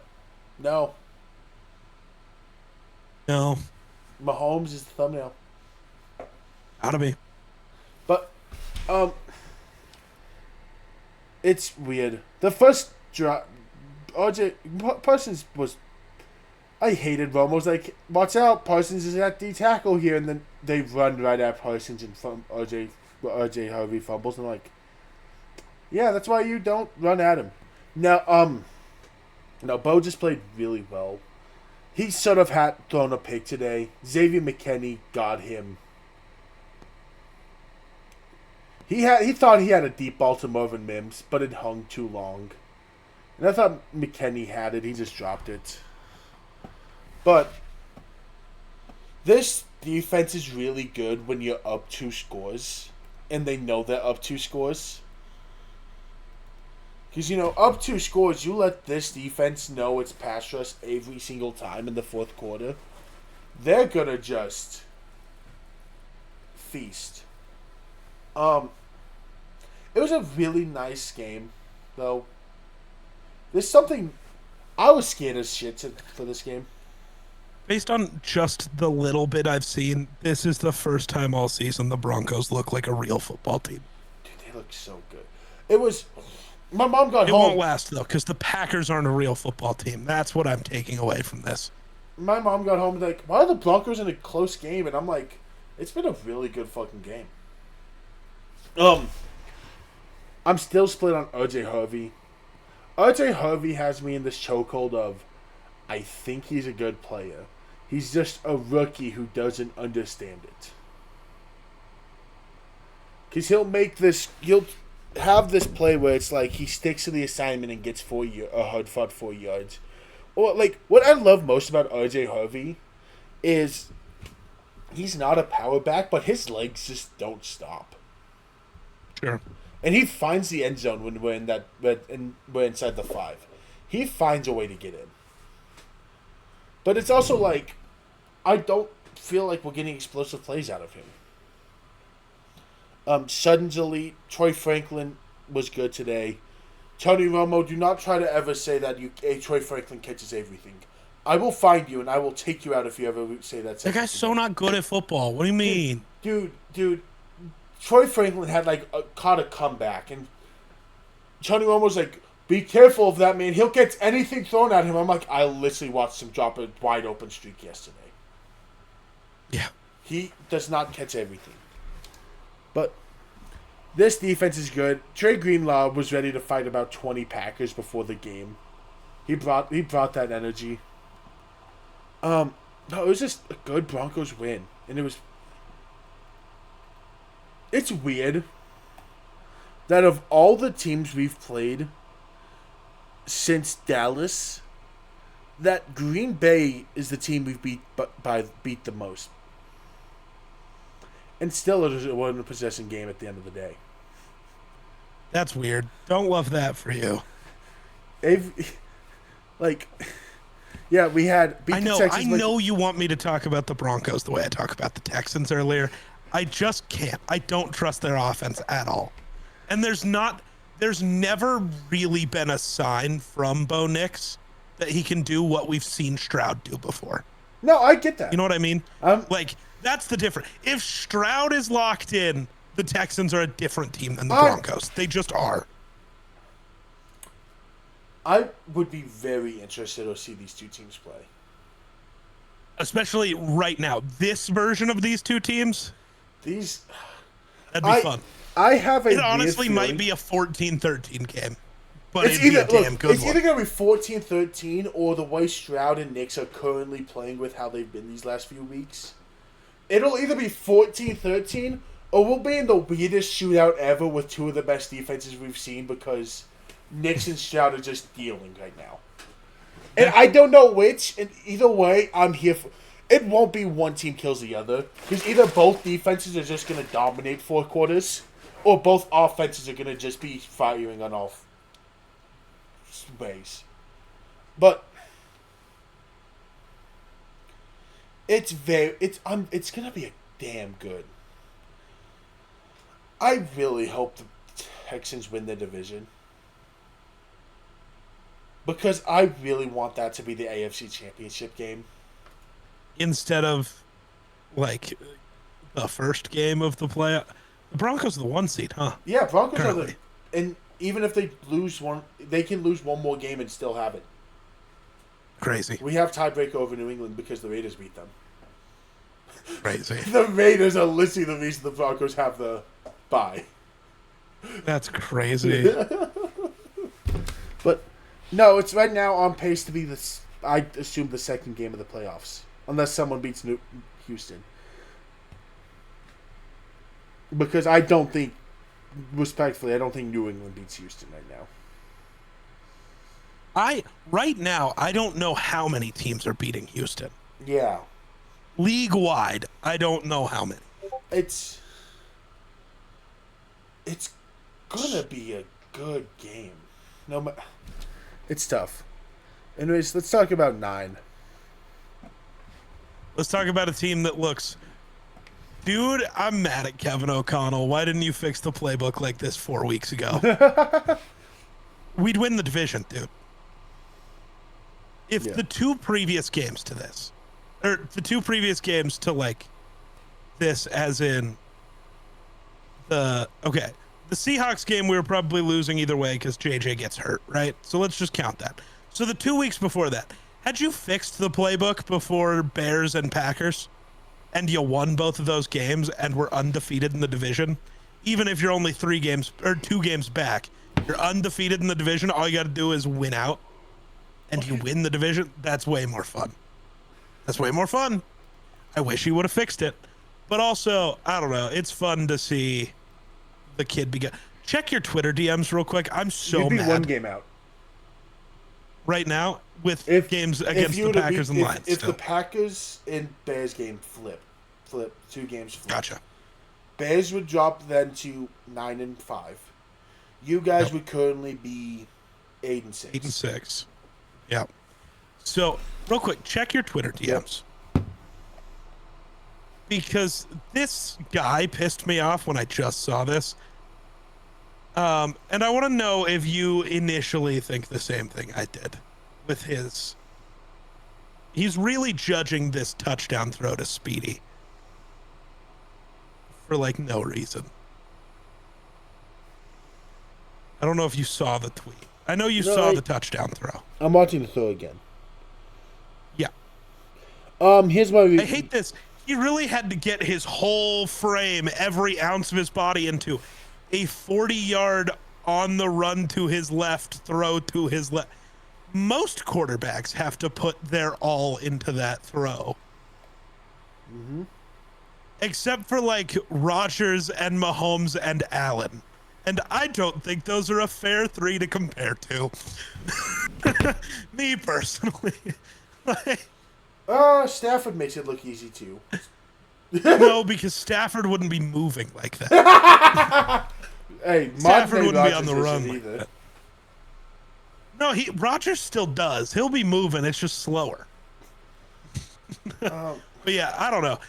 No. Mahomes is the thumbnail. Gotta be. But, it's weird. The first drop, Parsons was. I hated Romo's like, watch out, Parsons is at the tackle here, and then they run right at Parsons and from RJ Harvey fumbles, and I'm like, yeah, that's why you don't run at him. Now, Bo just played really well. He sort of had thrown a pick today. Xavier McKinney got him. He thought he had a deep ball to Marvin Mims, but it hung too long. And I thought McKinney had it. He just dropped it. But this defense is really good when you're up 2 scores. And they know they're up 2 scores. Because, up 2 scores, you let this defense know it's pass rush every single time in the fourth quarter. They're going to just feast. It was a really nice game, though. There's something... I was scared as shit for this game. Based on just the little bit I've seen, this is the first time all season the Broncos look like a real football team. Dude, they look so good. It was... My mom got home... It won't last, though, because the Packers aren't a real football team. That's what I'm taking away from this. My mom got home like, why are the Broncos in a close game? And I'm like, it's been a really good fucking game. I'm still split on RJ Harvey. RJ Harvey has me in this chokehold of, I think he's a good player. He's just a rookie who doesn't understand it. Because he'll have this play where it's like he sticks to the assignment and gets a hard-fought 4 yards. Or, like, what I love most about RJ Harvey is he's not a power back, but his legs just don't stop. Sure. And he finds the end zone when we're inside the 5. He finds a way to get in. But it's also like, I don't feel like we're getting explosive plays out of him. Sutton's elite. Troy Franklin was good today. Tony Romo, do not try to ever say that Troy Franklin catches everything. I will find you and I will take you out if you ever say that. That guy's so not good at football. What do you mean? Dude, Troy Franklin had caught a comeback, and Tony Romo's like, be careful of that man. He'll get anything thrown at him. I'm like, I literally watched him drop a wide open streak yesterday. Yeah. He does not catch everything. But this defense is good. Trey Greenlaw was ready to fight about 20 Packers before the game. He brought that energy. No, it was just a good Broncos win. And it's weird that of all the teams we've played since Dallas, that Green Bay is the team we've beat the most. And still, it wasn't a possession game at the end of the day. That's weird. Don't love that for you. Yeah, we had. I know you want me to talk about the Broncos the way I talk about the Texans earlier. I just can't. I don't trust their offense at all. And there's never really been a sign from Bo Nix that he can do what we've seen Stroud do before. No, I get that. You know what I mean? That's the difference. If Stroud is locked in, the Texans are a different team than the Broncos. They just are. I would be very interested to see these two teams play. Especially right now. This version of these two teams? That'd be fun. I have It honestly might be a 14-13 game. But it's either going to be 14-13 or the way Stroud and Nix are currently playing with how they've been these last few weeks. It'll either be 14-13 or we'll be in the weirdest shootout ever with two of the best defenses we've seen because Nix and Stroud are just dealing right now. And I don't know which, and either way, I'm here for... It won't be one team kills the other, because either both defenses are just going to dominate 4 quarters, or both offenses are going to just be firing on all ways. But it's going to be a damn good. I really hope the Texans win the division. Because I really want that to be the AFC Championship game. Instead of, the first game of the playoff. The Broncos are the 1 seed, huh? Yeah, Broncos currently. And even if they lose one, they can lose one more game and still have it. Crazy. We have tiebreaker over New England because the Raiders beat them. Crazy. The Raiders are literally the reason the Broncos have the bye. That's crazy. But... No, it's right now on pace to be I assume the second game of the playoffs, unless someone beats Houston. Because I don't think New England beats Houston right now. Right now, I don't know how many teams are beating Houston. Yeah. League-wide, I don't know how many. It's gonna be a good game. It's tough. Anyways, let's talk about 9. Let's talk about a team that looks... Dude, I'm mad at Kevin O'Connell. Why didn't you fix the playbook like this 4 weeks ago? We'd win the division, dude. If the 2 previous games to this, or the 2 previous games to, this as in the Seahawks game, we were probably losing either way because JJ gets hurt, right? So let's just count that. So the 2 weeks before that, had you fixed the playbook before Bears and Packers, and you won both of those games and were undefeated in the division, even if you're only 2 games back, you're undefeated in the division, all you got to do is win out, and you win the division, that's way more fun. That's way more fun. I wish he would have fixed it. But also, I don't know, it's fun to see... the kid check your Twitter DMs real quick. I'm so mad. 1 game out right now with games against the Packers and Lions. If the Packers and Bears game flip 2 games flip. Gotcha. Bears would drop then to 9-5. You guys would currently be 8-6. 8-6. Yeah. So real quick, check your Twitter DMs. Yep. Because this guy pissed me off when I just saw this. And I want to know if you initially think the same thing I did with his. He's really judging this touchdown throw to Speedy for like no reason. I don't know if you saw the tweet. I know you saw the touchdown throw. I'm watching the throw again. Yeah. Here's my. I hate this. He really had to get his whole frame, every ounce of his body into a 40-yard on the run to his left, throw to his left. Most quarterbacks have to put their all into that throw. Mm-hmm. Except for like Rodgers and Mahomes and Allen. And I don't think those are a fair three to compare to. Me personally. Stafford makes it look easy too. No, because Stafford wouldn't be moving like that. Hey, Stafford wouldn't be on the Rodgers run isn't like either. that. No, Rodgers still does. He'll be moving. It's just slower. But yeah, I don't know.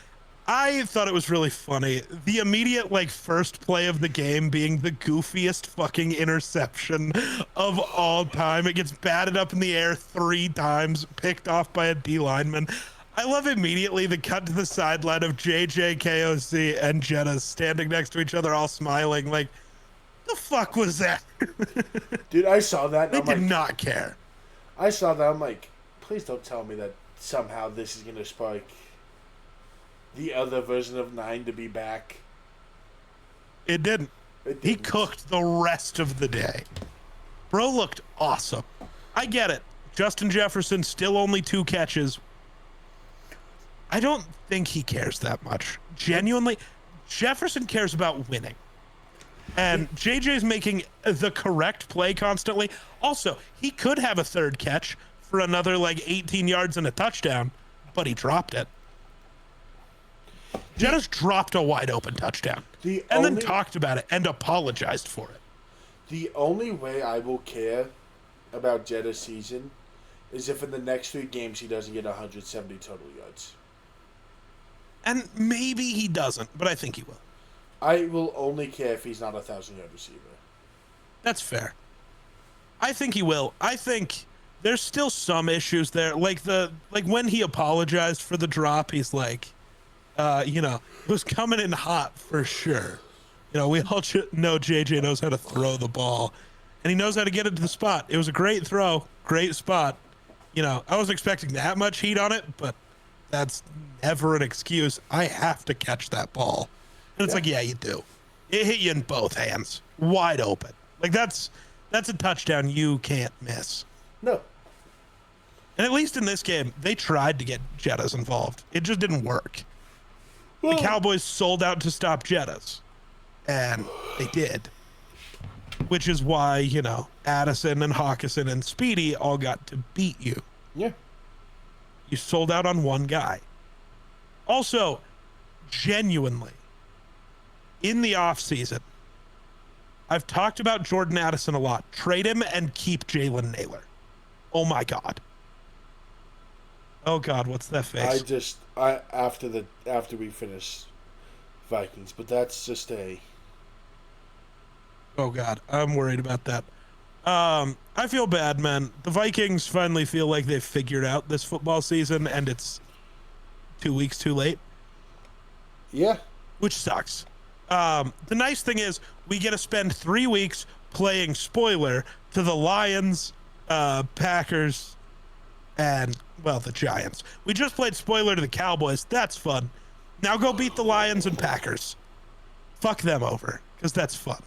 I thought it was really funny. The immediate, like, first play of the game being the goofiest fucking interception of all time. It gets batted up in the air 3 times, picked off by a D lineman. I love immediately the cut to the sideline of JJ, KOC, and Jenna standing next to each other, all smiling. Like, the fuck was that? Dude, I saw that. They I'm did like, not care. I saw that. I'm like, please don't tell me that somehow this is going to spark the other version of 9 to be back. It didn't. He cooked the rest of the day. Bro looked awesome. I get it. Justin Jefferson, still only 2 catches. I don't think he cares that much. Genuinely, Jefferson cares about winning. And JJ's making the correct play constantly. Also, he could have a 3rd catch for another like 18 yards and a touchdown, but he dropped it. Jettas dropped a wide open touchdown then talked about it and apologized for it. The only way I will care about Jetta's season is if in the next 3 games he doesn't get 170 total yards. And maybe he doesn't, but I think he will. I will only care if he's not a 1,000-yard receiver. That's fair. I think he will. I think there's still some issues there. Like when he apologized for the drop, he's like, it was coming in hot for sure. We all know JJ knows how to throw the ball, and he knows how to get it to the spot. It was a great throw, great spot. I wasn't expecting that much heat on it, but that's never an excuse. I have to catch that ball. And it's like, yeah, you do. It hit you in both hands, wide open. Like that's a touchdown you can't miss. No. And at least in this game, they tried to get Jettas involved. It just didn't work. The Cowboys sold out to stop Jettas, and they did. Which is why, Addison and Hawkinson and Speedy all got to beat you. Yeah. You sold out on one guy. Also, genuinely, in the offseason, I've talked about Jordan Addison a lot. Trade him and keep Jalen Naylor. Oh, my God. Oh, God, what's that face? After we finish Vikings, but that's just a... Oh, God, I'm worried about that. I feel bad, man. The Vikings finally feel like they've figured out this football season, and it's 2 weeks too late. Yeah. Which sucks. The nice thing is we get to spend 3 weeks playing spoiler to the Lions, Packers, and, the Giants. We just played spoiler to the Cowboys. That's fun. Now go beat the Lions and Packers. Fuck them over, because that's fun.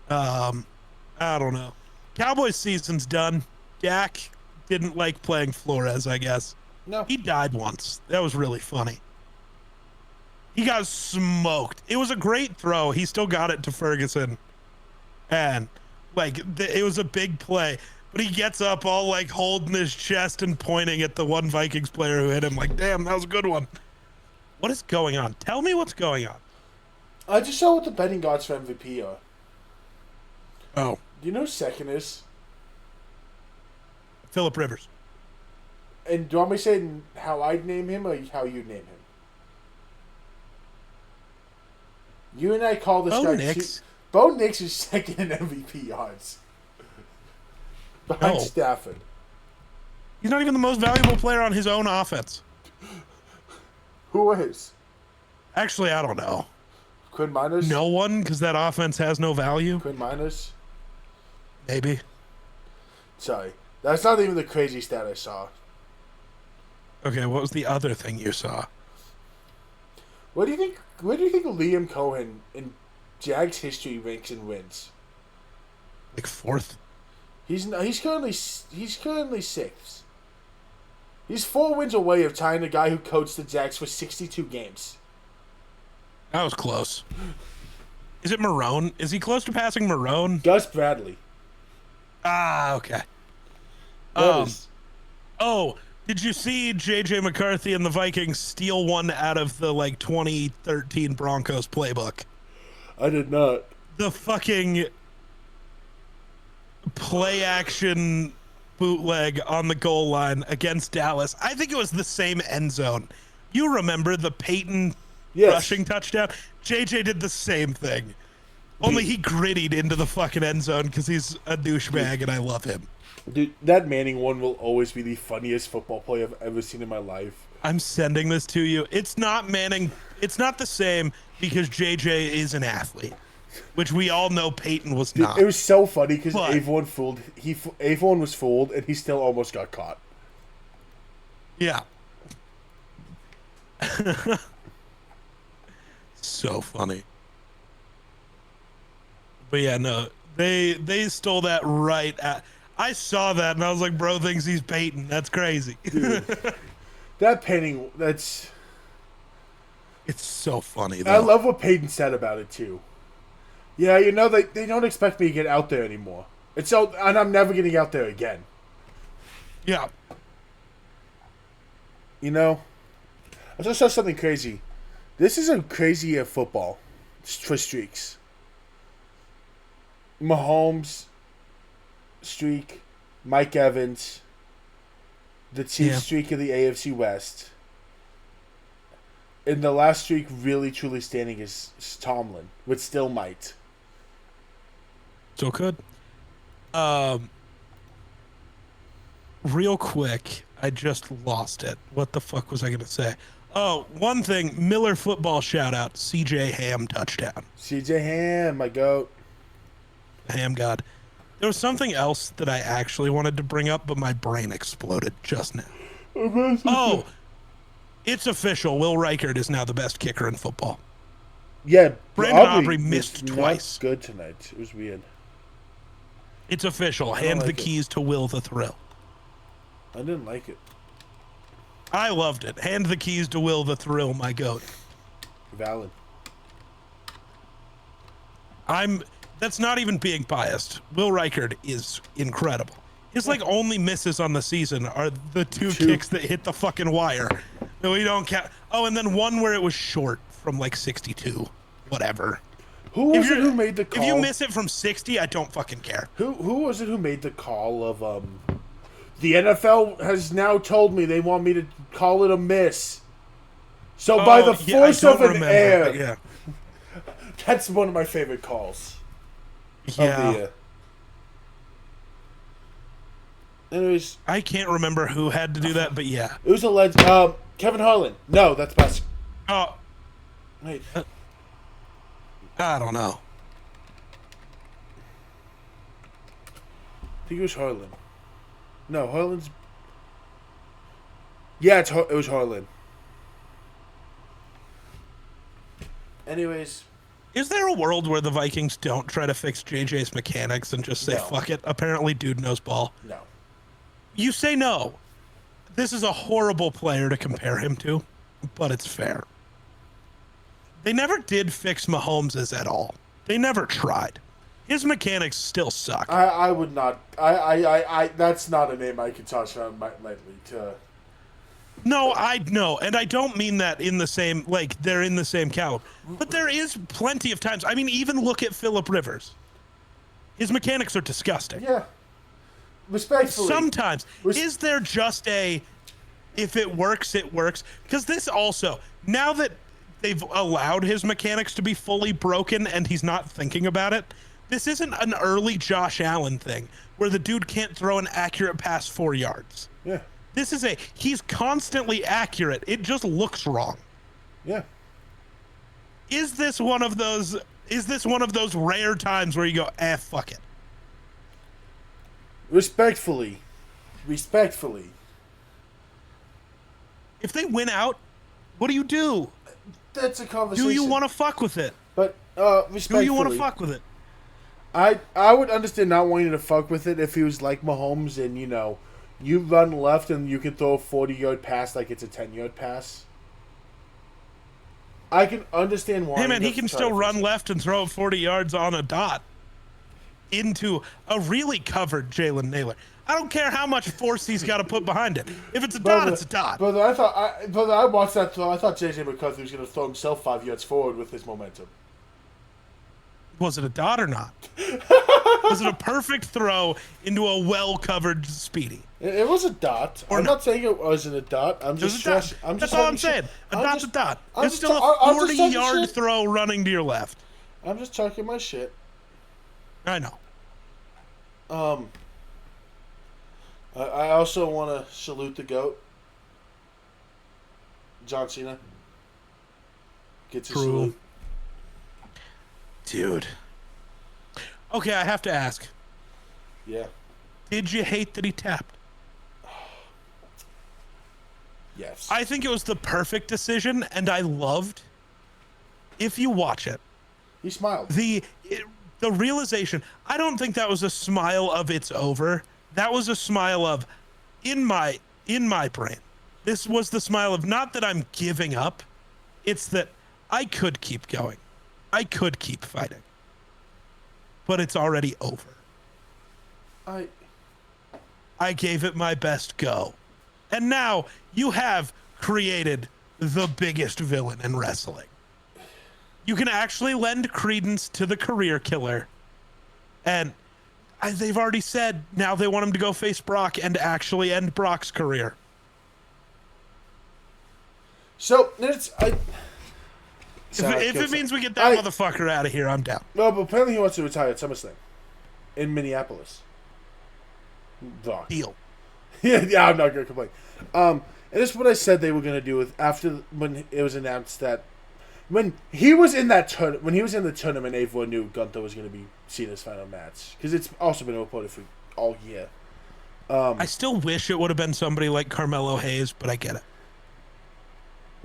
I don't know. Cowboys season's done. Dak didn't like playing Flores, I guess. No. He died once. That was really funny. He got smoked. It was a great throw. He still got it to Ferguson. And, it was a big play. But he gets up all, holding his chest and pointing at the one Vikings player who hit him. Damn, that was a good one. What is going on? Tell me what's going on. I just saw what the betting odds for MVP are. Oh. Do you know who second is? Phillip Rivers. And do you want me to say how I'd name him or how you name him? You and I call this guy. Bo Nix is second in MVP yards. Behind Stafford. He's not even the most valuable player on his own offense. Who is? Actually, I don't know. Quinn Miners? No one, because that offense has no value. Quinn Miners? Maybe. Sorry. That's not even the crazy stat I saw. Okay, what was the other thing you saw? What do you think Liam Cohen in Jags history ranks in wins? Like 4th? He's currently 6th. He's 4 wins away of tying the guy who coached the Jags for 62 games. That was close. Is it Marone? Is he close to passing Marone? Gus Bradley. Ah, okay. Oh, did you see J.J. McCarthy and the Vikings steal one out of the 2013 Broncos playbook? I did not. The fucking play action bootleg on the goal line against Dallas. I think it was the same end zone. You remember the Peyton rushing touchdown? JJ did the same thing. Only he grittied into the fucking end zone because he's a douchebag and I love him. Dude, that Manning one will always be the funniest football play I've ever seen in my life. I'm sending this to you. It's not Manning. It's not the same because JJ is an athlete, which we all know Peyton was not. It was so funny because Avon was fooled and he still almost got caught. Yeah. So funny. But yeah, no, they stole that right at. I saw that and I was like, bro thinks he's Peyton. That's crazy. Dude, that painting, it's so funny, though. I love what Peyton said about it, too. Yeah, they don't expect me to get out there anymore. And I'm never getting out there again. Yeah. I just saw something crazy. This is a crazy year of football for streaks. Mahomes streak, Mike Evans, the Chiefs streak of the AFC West. And the last streak really truly standing is Tomlin, which still might. So good. Real quick, I just lost it. What the fuck was I going to say? Oh, one thing, Miller football shout out, CJ Ham touchdown. CJ Ham, my goat. Ham god. There was something else that I actually wanted to bring up, but my brain exploded just now. Oh, it's official. Will Reichard is now the best kicker in football. Yeah, Brandon Aubrey missed twice. Good tonight. It was weird. It's official. Hand the keys to Will the Thrill. I didn't like it. I loved it. Hand the keys to Will the Thrill, my goat. Valid. That's not even being biased. Will Reichard is incredible. His only misses on the season are the two kicks that hit the fucking wire. No, we don't count. Oh, and then one where it was short from 62. Whatever. Who was it who made the call? If you miss it from 60, I don't fucking care. Who was it who made the call of the NFL has now told me they want me to call it a miss. So by the force of an air. Yeah. That's one of my favorite calls. Yeah. Of the year. Anyways, I can't remember who had to do that, but yeah. It was a legend. Kevin Harlan. No, that's best. Oh. Wait. I don't know. I think it was Harlan. No, Harlan's... Yeah, it was Harlan. Anyways... Is there a world where the Vikings don't try to fix JJ's mechanics and just say, fuck it? Apparently, dude knows ball. No. You say no. This is a horrible player to compare him to, but it's fair. They never did fix Mahomes' at all. They never tried. His mechanics still suck. I would not... I that's not a name I could toss around lightly to... No, I know, and I don't mean that in the same, they're in the same caliber. But there is plenty of times. I mean, even look at Phillip Rivers. His mechanics are disgusting. Yeah. Respectfully. Sometimes. Is there just if it works, it works? Because this also, now that they've allowed his mechanics to be fully broken and he's not thinking about it. This isn't an early Josh Allen thing where the dude can't throw an accurate pass 4 yards. Yeah. This is he's constantly accurate. It just looks wrong. Yeah. Is this one of those rare times where you go, fuck it? Respectfully. If they win out, what do you do? That's a conversation. Do you want to fuck with it? But respectfully. Do you want to fuck with it? I would understand not wanting to fuck with it if he was like Mahomes and, you run left and you can throw a 40-yard pass like it's a 10-yard pass. I can understand why. Hey, man, he can still run left and throw 40 yards on a dot into a really covered Jalen Naylor. I don't care how much force he's got to put behind it. If it's a dot, it's a dot. Brother, I watched that throw. I thought J.J. McCarthy was going to throw himself 5 yards forward with his momentum. Was it a dot or not? Was it a perfect throw into a well-covered Speedy? It was a dot. I'm not saying it wasn't a dot. That's all I'm saying. A dot's a dot. It's still a 40-yard throw running to your left. I'm just talking my shit. I know. I also want to salute the GOAT, John Cena. Gets his salute. Dude. Okay, I have to ask. Yeah. Did you hate that he tapped? Yes. I think it was the perfect decision, and I loved, if you watch it, he smiled. The realization, I don't think that was a smile of it's over. That was a smile of, in my brain, this was the smile of not that I'm giving up. It's that I could keep going. I could keep fighting. But it's already over. I gave it my best go. And now you have created the biggest villain in wrestling. You can actually lend credence to the career killer. And they've already said now they want him to go face Brock and actually end Brock's career. So, if it means we get that motherfucker out of here, I'm down. No, but apparently he wants to retire at SummerSlam in Minneapolis. Brock. Deal. yeah, I'm not gonna complain. And this is what I said they were gonna do when it was announced that when he was in the tournament, everyone knew Gunther was gonna be Cena's final match because it's also been reported for all year. I still wish it would have been somebody like Carmelo Hayes, but I get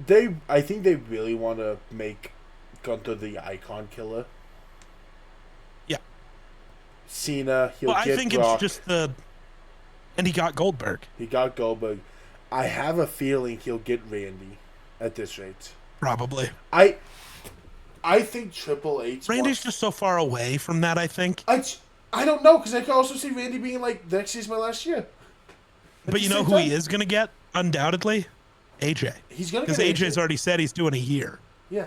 it. I think they really want to make Gunther the icon killer. Yeah. Cena, I think Brock. It's just and he got Goldberg. I have a feeling he'll get Randy at this rate. Probably. I think Triple H. Randy's just so far away from that, I think. I don't know, because I can also see Randy being like, next year's my last year. But you know who he is going to get, undoubtedly? AJ. He's going to get AJ. Because AJ's already said he's doing a year. Yeah.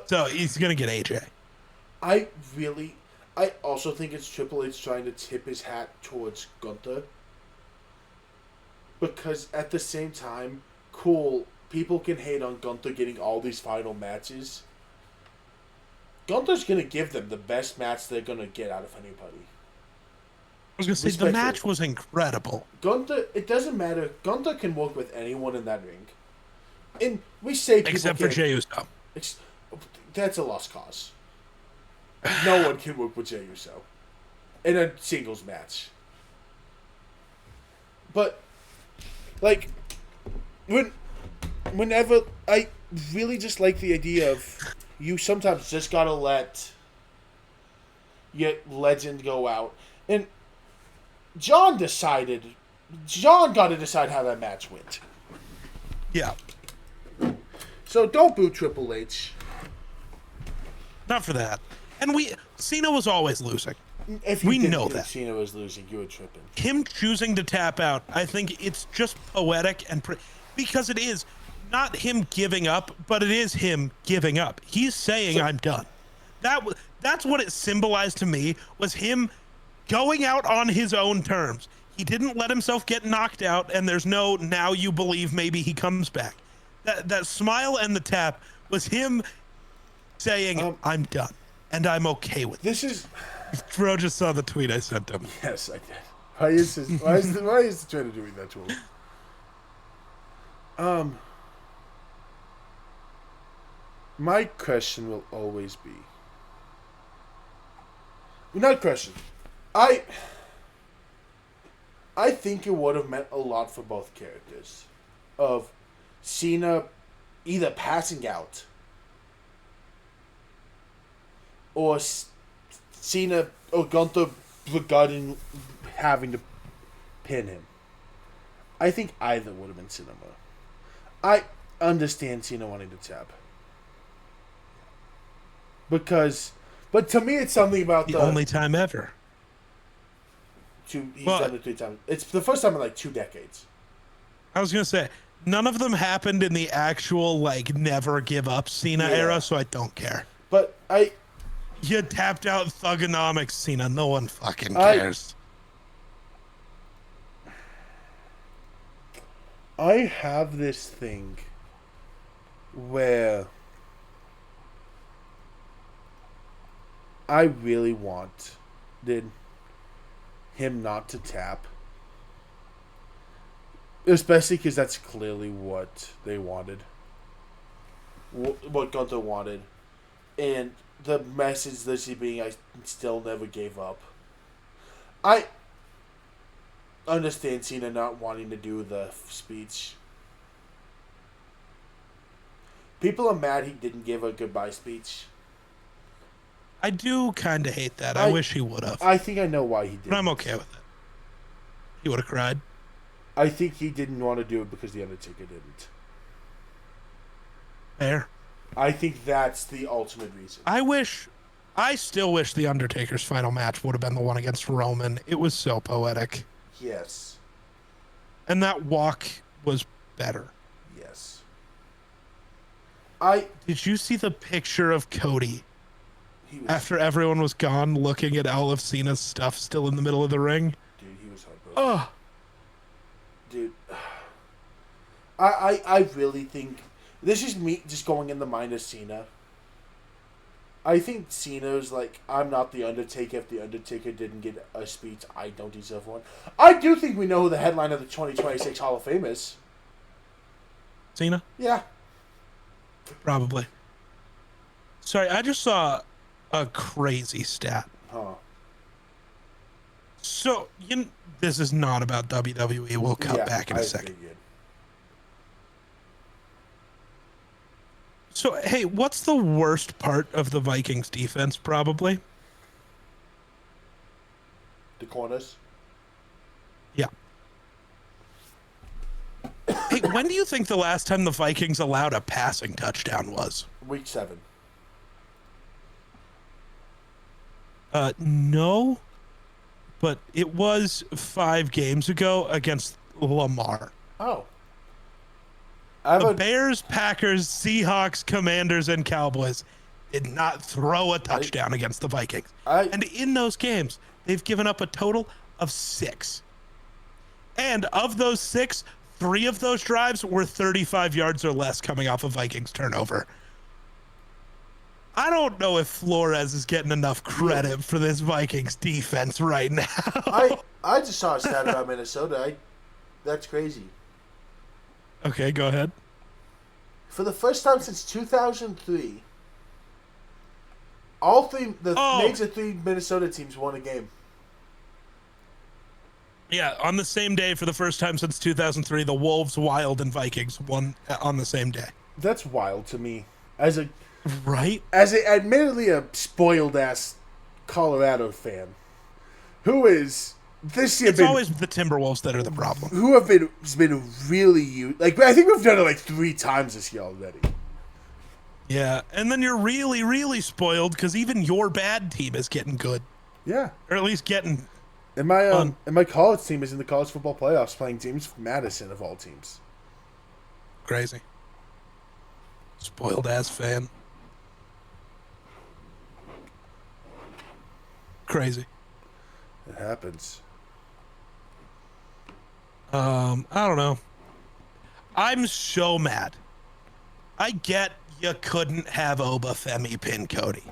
So he's going to get AJ. I also think it's Triple H trying to tip his hat towards Gunther. Because at the same time, cool, people can hate on Gunther getting all these final matches. Gunther's going to give them the best match they're going to get out of anybody. I was going to say, the match was incredible. Gunther, it doesn't matter. Gunther can work with anyone in that ring. And we say people except for Jey Uso. That's a lost cause. No one can work with Jey Uso in a singles match. But, like, whenever I really just like the idea of you sometimes just gotta let your legend go out. And John got to decide how that match went. Yeah. So don't boo Triple H. Not for that. And Cena was always losing. If we know that Cena was losing, you were tripping. Him choosing to tap out, I think it's just poetic and because it is not him giving up, but it is him giving up. He's saying, I'm done. That's what it symbolized to me, was him going out on his own terms. He didn't let himself get knocked out, and there's no now you believe maybe he comes back. That smile and the tap was him saying, I'm done. And I'm okay with it. This is... Bro just saw the tweet I sent him. Yes, I did. Why is the Twitter doing that to him? My question will always be... Not question. I think it would have meant a lot for both characters. Of Cena either passing out or Cena or Gunther regarding having to pin him. I think either would have been cinema. I understand Cena wanting to tap. But to me, it's something about the only time ever. He's done it 3 times. It's the first time in like 2 decades. I was gonna say none of them happened in the actual like never give up Cena era, so I don't care. But you tapped out Thugonomics, Cena. No one fucking cares. I have this thing where I really wanted him not to tap. Especially because that's clearly what they wanted. What Gunther wanted. And the message literally being, I still never gave up. I understand Cena not wanting to do the speech. People are mad he didn't give a goodbye speech. I do kind of hate that. I wish he would have. I think I know why he didn't. But I'm okay with it. He would have cried. I think he didn't want to do it because The Undertaker didn't. Fair. I think that's the ultimate reason. I still wish The Undertaker's final match would have been the one against Roman. It was so poetic. Yes. And that walk was better. Yes. Did you see the picture of Cody after everyone was gone looking at all of Cena's stuff still in the middle of the ring? Dude, he was heartbroken. Oh. Dude. I really think... This is me just going in the mind of Cena. I think Cena's like, I'm not The Undertaker. If The Undertaker didn't get a speech, I don't deserve one. I do think we know who the headline of the 2026 Hall of Fame is. Cena? Yeah. Probably. Sorry, I just saw a crazy stat. Huh. So, this is not about WWE. We'll cut back in a second. Figured. So, hey, what's the worst part of the Vikings defense, probably? The corners? Yeah. Hey, when do you think the last time the Vikings allowed a passing touchdown was? Week 7. No. But it was 5 games ago against Lamar. Oh. The Bears, Packers, Seahawks, Commanders, and Cowboys did not throw a touchdown against the Vikings. And in those games, they've given up a total of 6. And of those 6, 3 of those drives were 35 yards or less coming off a Vikings turnover. I don't know if Flores is getting enough credit for this Vikings defense right now. I just saw a stat about Minnesota. That's crazy. Okay, go ahead. For the first time since 2003, major 3 Minnesota teams won a game. Yeah, on the same day for the first time since 2003, the Wolves, Wild, and Vikings won on the same day. That's wild to me. Right? As admittedly a spoiled-ass Colorado fan, who is... It's always the Timberwolves that are the problem. Who have been really like, I think we've done it like 3 times this year already. Yeah, and then you're really, really spoiled because even your bad team is getting good. Yeah, or at least getting. And my college team is in the college football playoffs playing James Madison of all teams. Crazy. Spoiled ass fan. Crazy. It happens. I don't know. I'm so mad. I get you couldn't have Oba Femi pin Cody.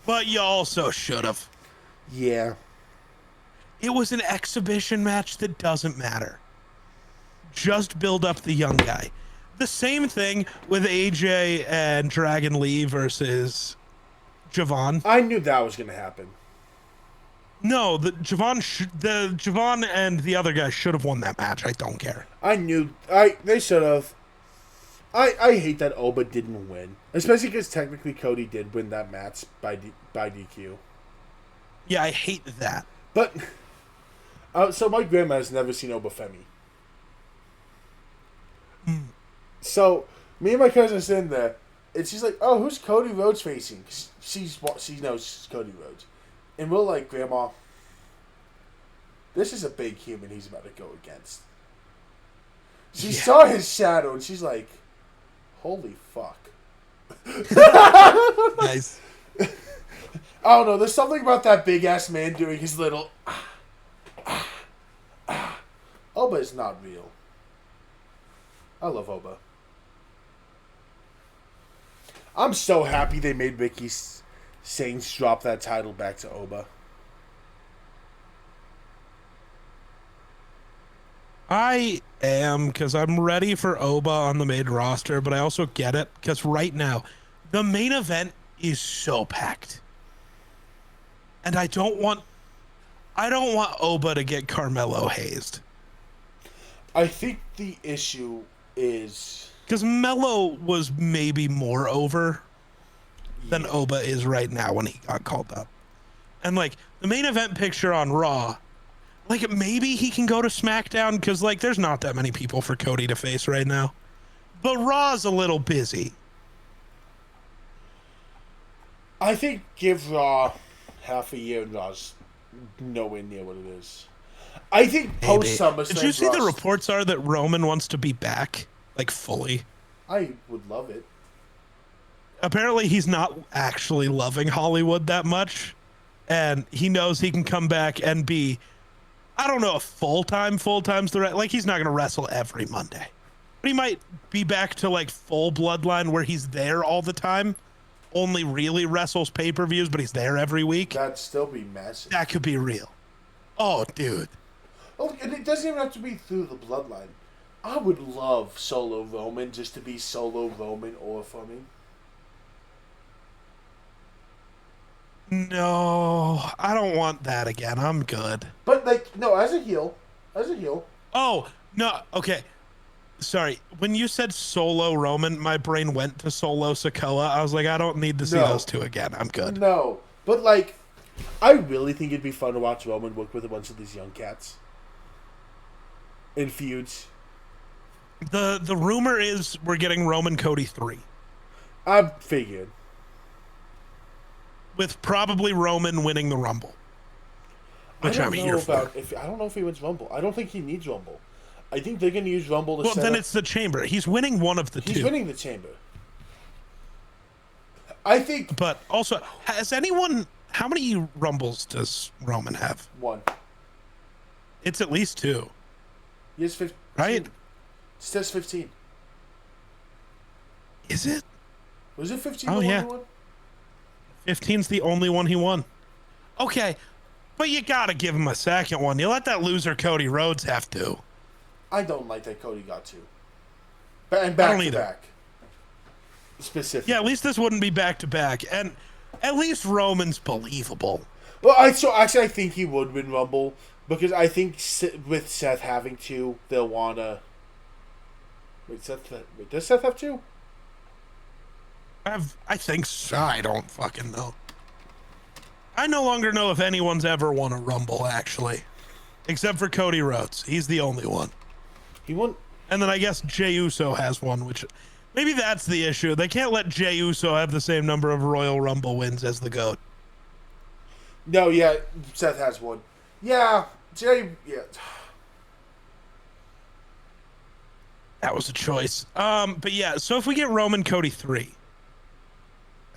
But you also should have. Yeah. It was an exhibition match that doesn't matter. Just build up the young guy. The same thing with AJ and Dragon Lee versus Javon. I knew that was going to happen. No, the Javon and the other guy should have won that match. I don't care. I knew they should have. I hate that Oba didn't win, especially because technically Cody did win that match by DQ. Yeah, I hate that. But so my grandma has never seen Oba Femi. So me and my cousin are sitting there, and she's like, "Oh, who's Cody Rhodes facing?" She knows it's Cody Rhodes, and we're like, "Grandma, this is a big human he's about to go against." She saw his shadow, and she's like, "Holy fuck!" Nice. I don't know. There's something about that big ass man doing his little. Oba is not real. I love Oba. I'm so happy they made Ricky Saints drop that title back to Oba. I am, because I'm ready for Oba on the main roster, but I also get it, because right now, the main event is so packed. And I don't want Oba to get Carmelo hazed. I think the issue is... Because Melo was maybe more over than Oba is right now when he got called up. And, like, the main event picture on Raw, like, maybe he can go to SmackDown, because, like, there's not that many people for Cody to face right now. But Raw's a little busy. I think give Raw half a year and Raw's nowhere near what it is. I think post SummerSlam. Did you see the reports are that Roman wants to be back, like, fully? I would love it. Apparently, he's not actually loving Hollywood that much, and he knows he can come back and be, I don't know if full-time's the right, like, he's not going to wrestle every Monday. But he might be back to, like, full bloodline where he's there all the time, only really wrestles pay-per-views, but he's there every week. That'd still be massive. That could be real. Oh, dude. Oh, and it doesn't even have to be through the bloodline. I would love Solo Roman just to be Solo Roman or for me. No, I don't want that again. I'm good. But, like, no, as a heel. Oh, no, okay. Sorry. When you said Solo Roman, my brain went to Solo Sikoa. I was like, I don't need to see those two again. I'm good. No, but, like, I really think it'd be fun to watch Roman work with a bunch of these young cats. In feuds. The rumor is we're getting Roman Cody 3. I'm figured. With probably Roman winning the Rumble. Which I'm here for. I don't know if he wins Rumble. I don't think he needs Rumble. I think they're going to use Rumble to Well, set then up... it's the Chamber. He's winning one of the two. He's winning the Chamber. I think... But also, has anyone... How many Rumbles does Roman have? 1. It's at least 2. He has 15. Right? It says 15. Is it? Was it 15? Oh, yeah. 15's the only one he won. Okay, but you gotta give him a second one. You let that loser Cody Rhodes have to. I don't like that Cody got to. And back to back. Specifically. Yeah, at least this wouldn't be back to back. And at least Roman's believable. Well, I think he would win Rumble because I think with Seth having to, they'll wanna. Wait, does Seth have to? I think so. I don't fucking know. I no longer know if anyone's ever won a Rumble, actually. Except for Cody Rhodes. He's the only one. He won. And then I guess Jey Uso has one, which... Maybe that's the issue. They can't let Jey Uso have the same number of Royal Rumble wins as the GOAT. No, yeah, Seth has one. Yeah, Jey... Yeah. That was a choice. But yeah, so if we get Roman Cody 3...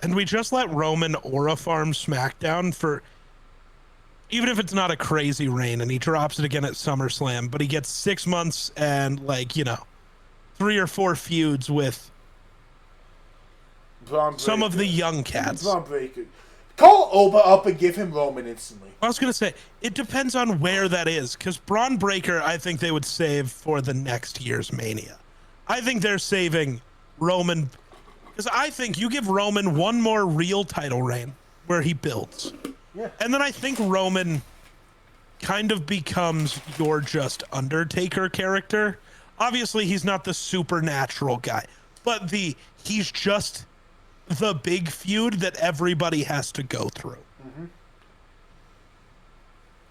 And we just let Roman aura farm SmackDown for, even if it's not a crazy reign, and he drops it again at SummerSlam, but he gets 6 months and, like, 3 or 4 feuds with Some of the young cats. Braun Breaker. Call Oba up and give him Roman instantly. I was going to say, it depends on where that is, because Braun Breaker, I think they would save for the next year's Mania. I think they're saving Roman, because I think you give Roman one more real title reign where he builds. Yeah. And then I think Roman kind of becomes your just Undertaker character. Obviously, he's not the supernatural guy, but he's just the big feud that everybody has to go through. Mm-hmm.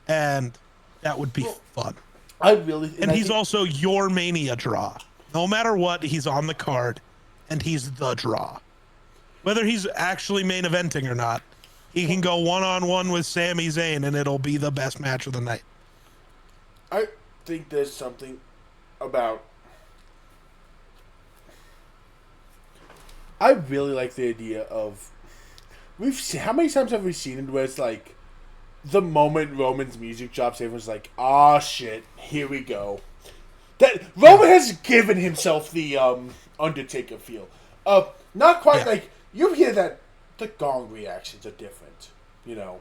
And that would be fun. And he's also your Mania draw. No matter what, he's on the card, and he's the draw. Whether he's actually main eventing or not, he can go one-on-one with Sami Zayn, and it'll be the best match of the night. I think there's something about... I really like the idea of... How many times have we seen it where it's like, the moment Roman's music drops, everyone's like, "Ah, shit, here we go." That Roman has given himself the Undertaker feel. Not quite like, you hear that the gong reactions are different, you know.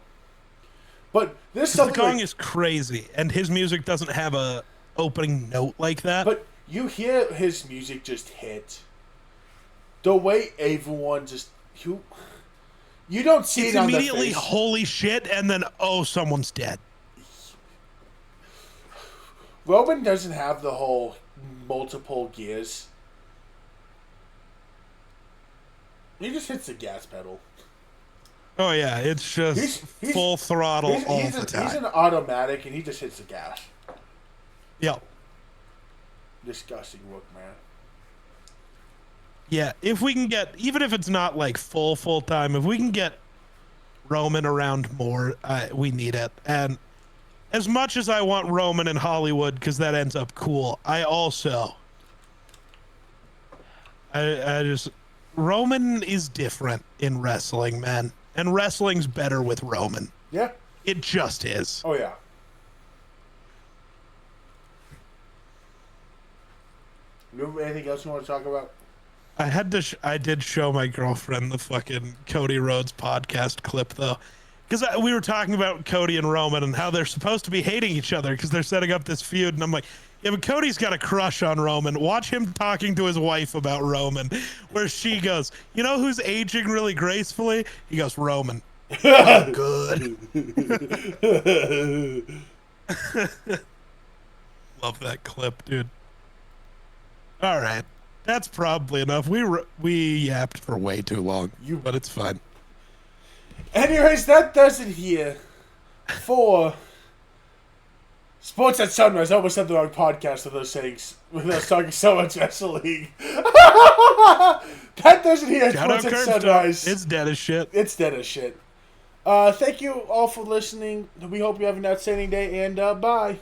But there's something. The gong is crazy, and his music doesn't have a opening note like that. But you hear his music just hit. The way everyone just you don't see it's it on immediately their face. Holy shit, and then someone's dead. Roman doesn't have the whole multiple gears. He just hits the gas pedal. Oh yeah, it's just full throttle all the time. He's an automatic, and he just hits the gas. Yep. Disgusting look, man. Yeah, if we can get, even if it's not like full time, if we can get Roman around more, we need it. And as much as I want Roman in Hollywood, because that ends up cool, I just, Roman is different in wrestling, man. And wrestling's better with Roman. Yeah. It just is. Oh, yeah. Anything else you want to talk about? I did show my girlfriend the fucking Cody Rhodes podcast clip, though. Because we were talking about Cody and Roman and how they're supposed to be hating each other because they're setting up this feud. And I'm like, yeah, but Cody's got a crush on Roman. Watch him talking to his wife about Roman, where she goes, "You know who's aging really gracefully?" He goes, "Roman." Oh, good. Love that clip, dude. All right. That's probably enough. We yapped for way too long, but it's fine. Anyways, that does it here for Sports at Sunrise. I almost said the wrong podcast with us talking so much wrestling. That does it here at Sports at Sunrise. It's dead as shit. It's dead as shit. Thank you all for listening. We hope you have an outstanding day, and bye.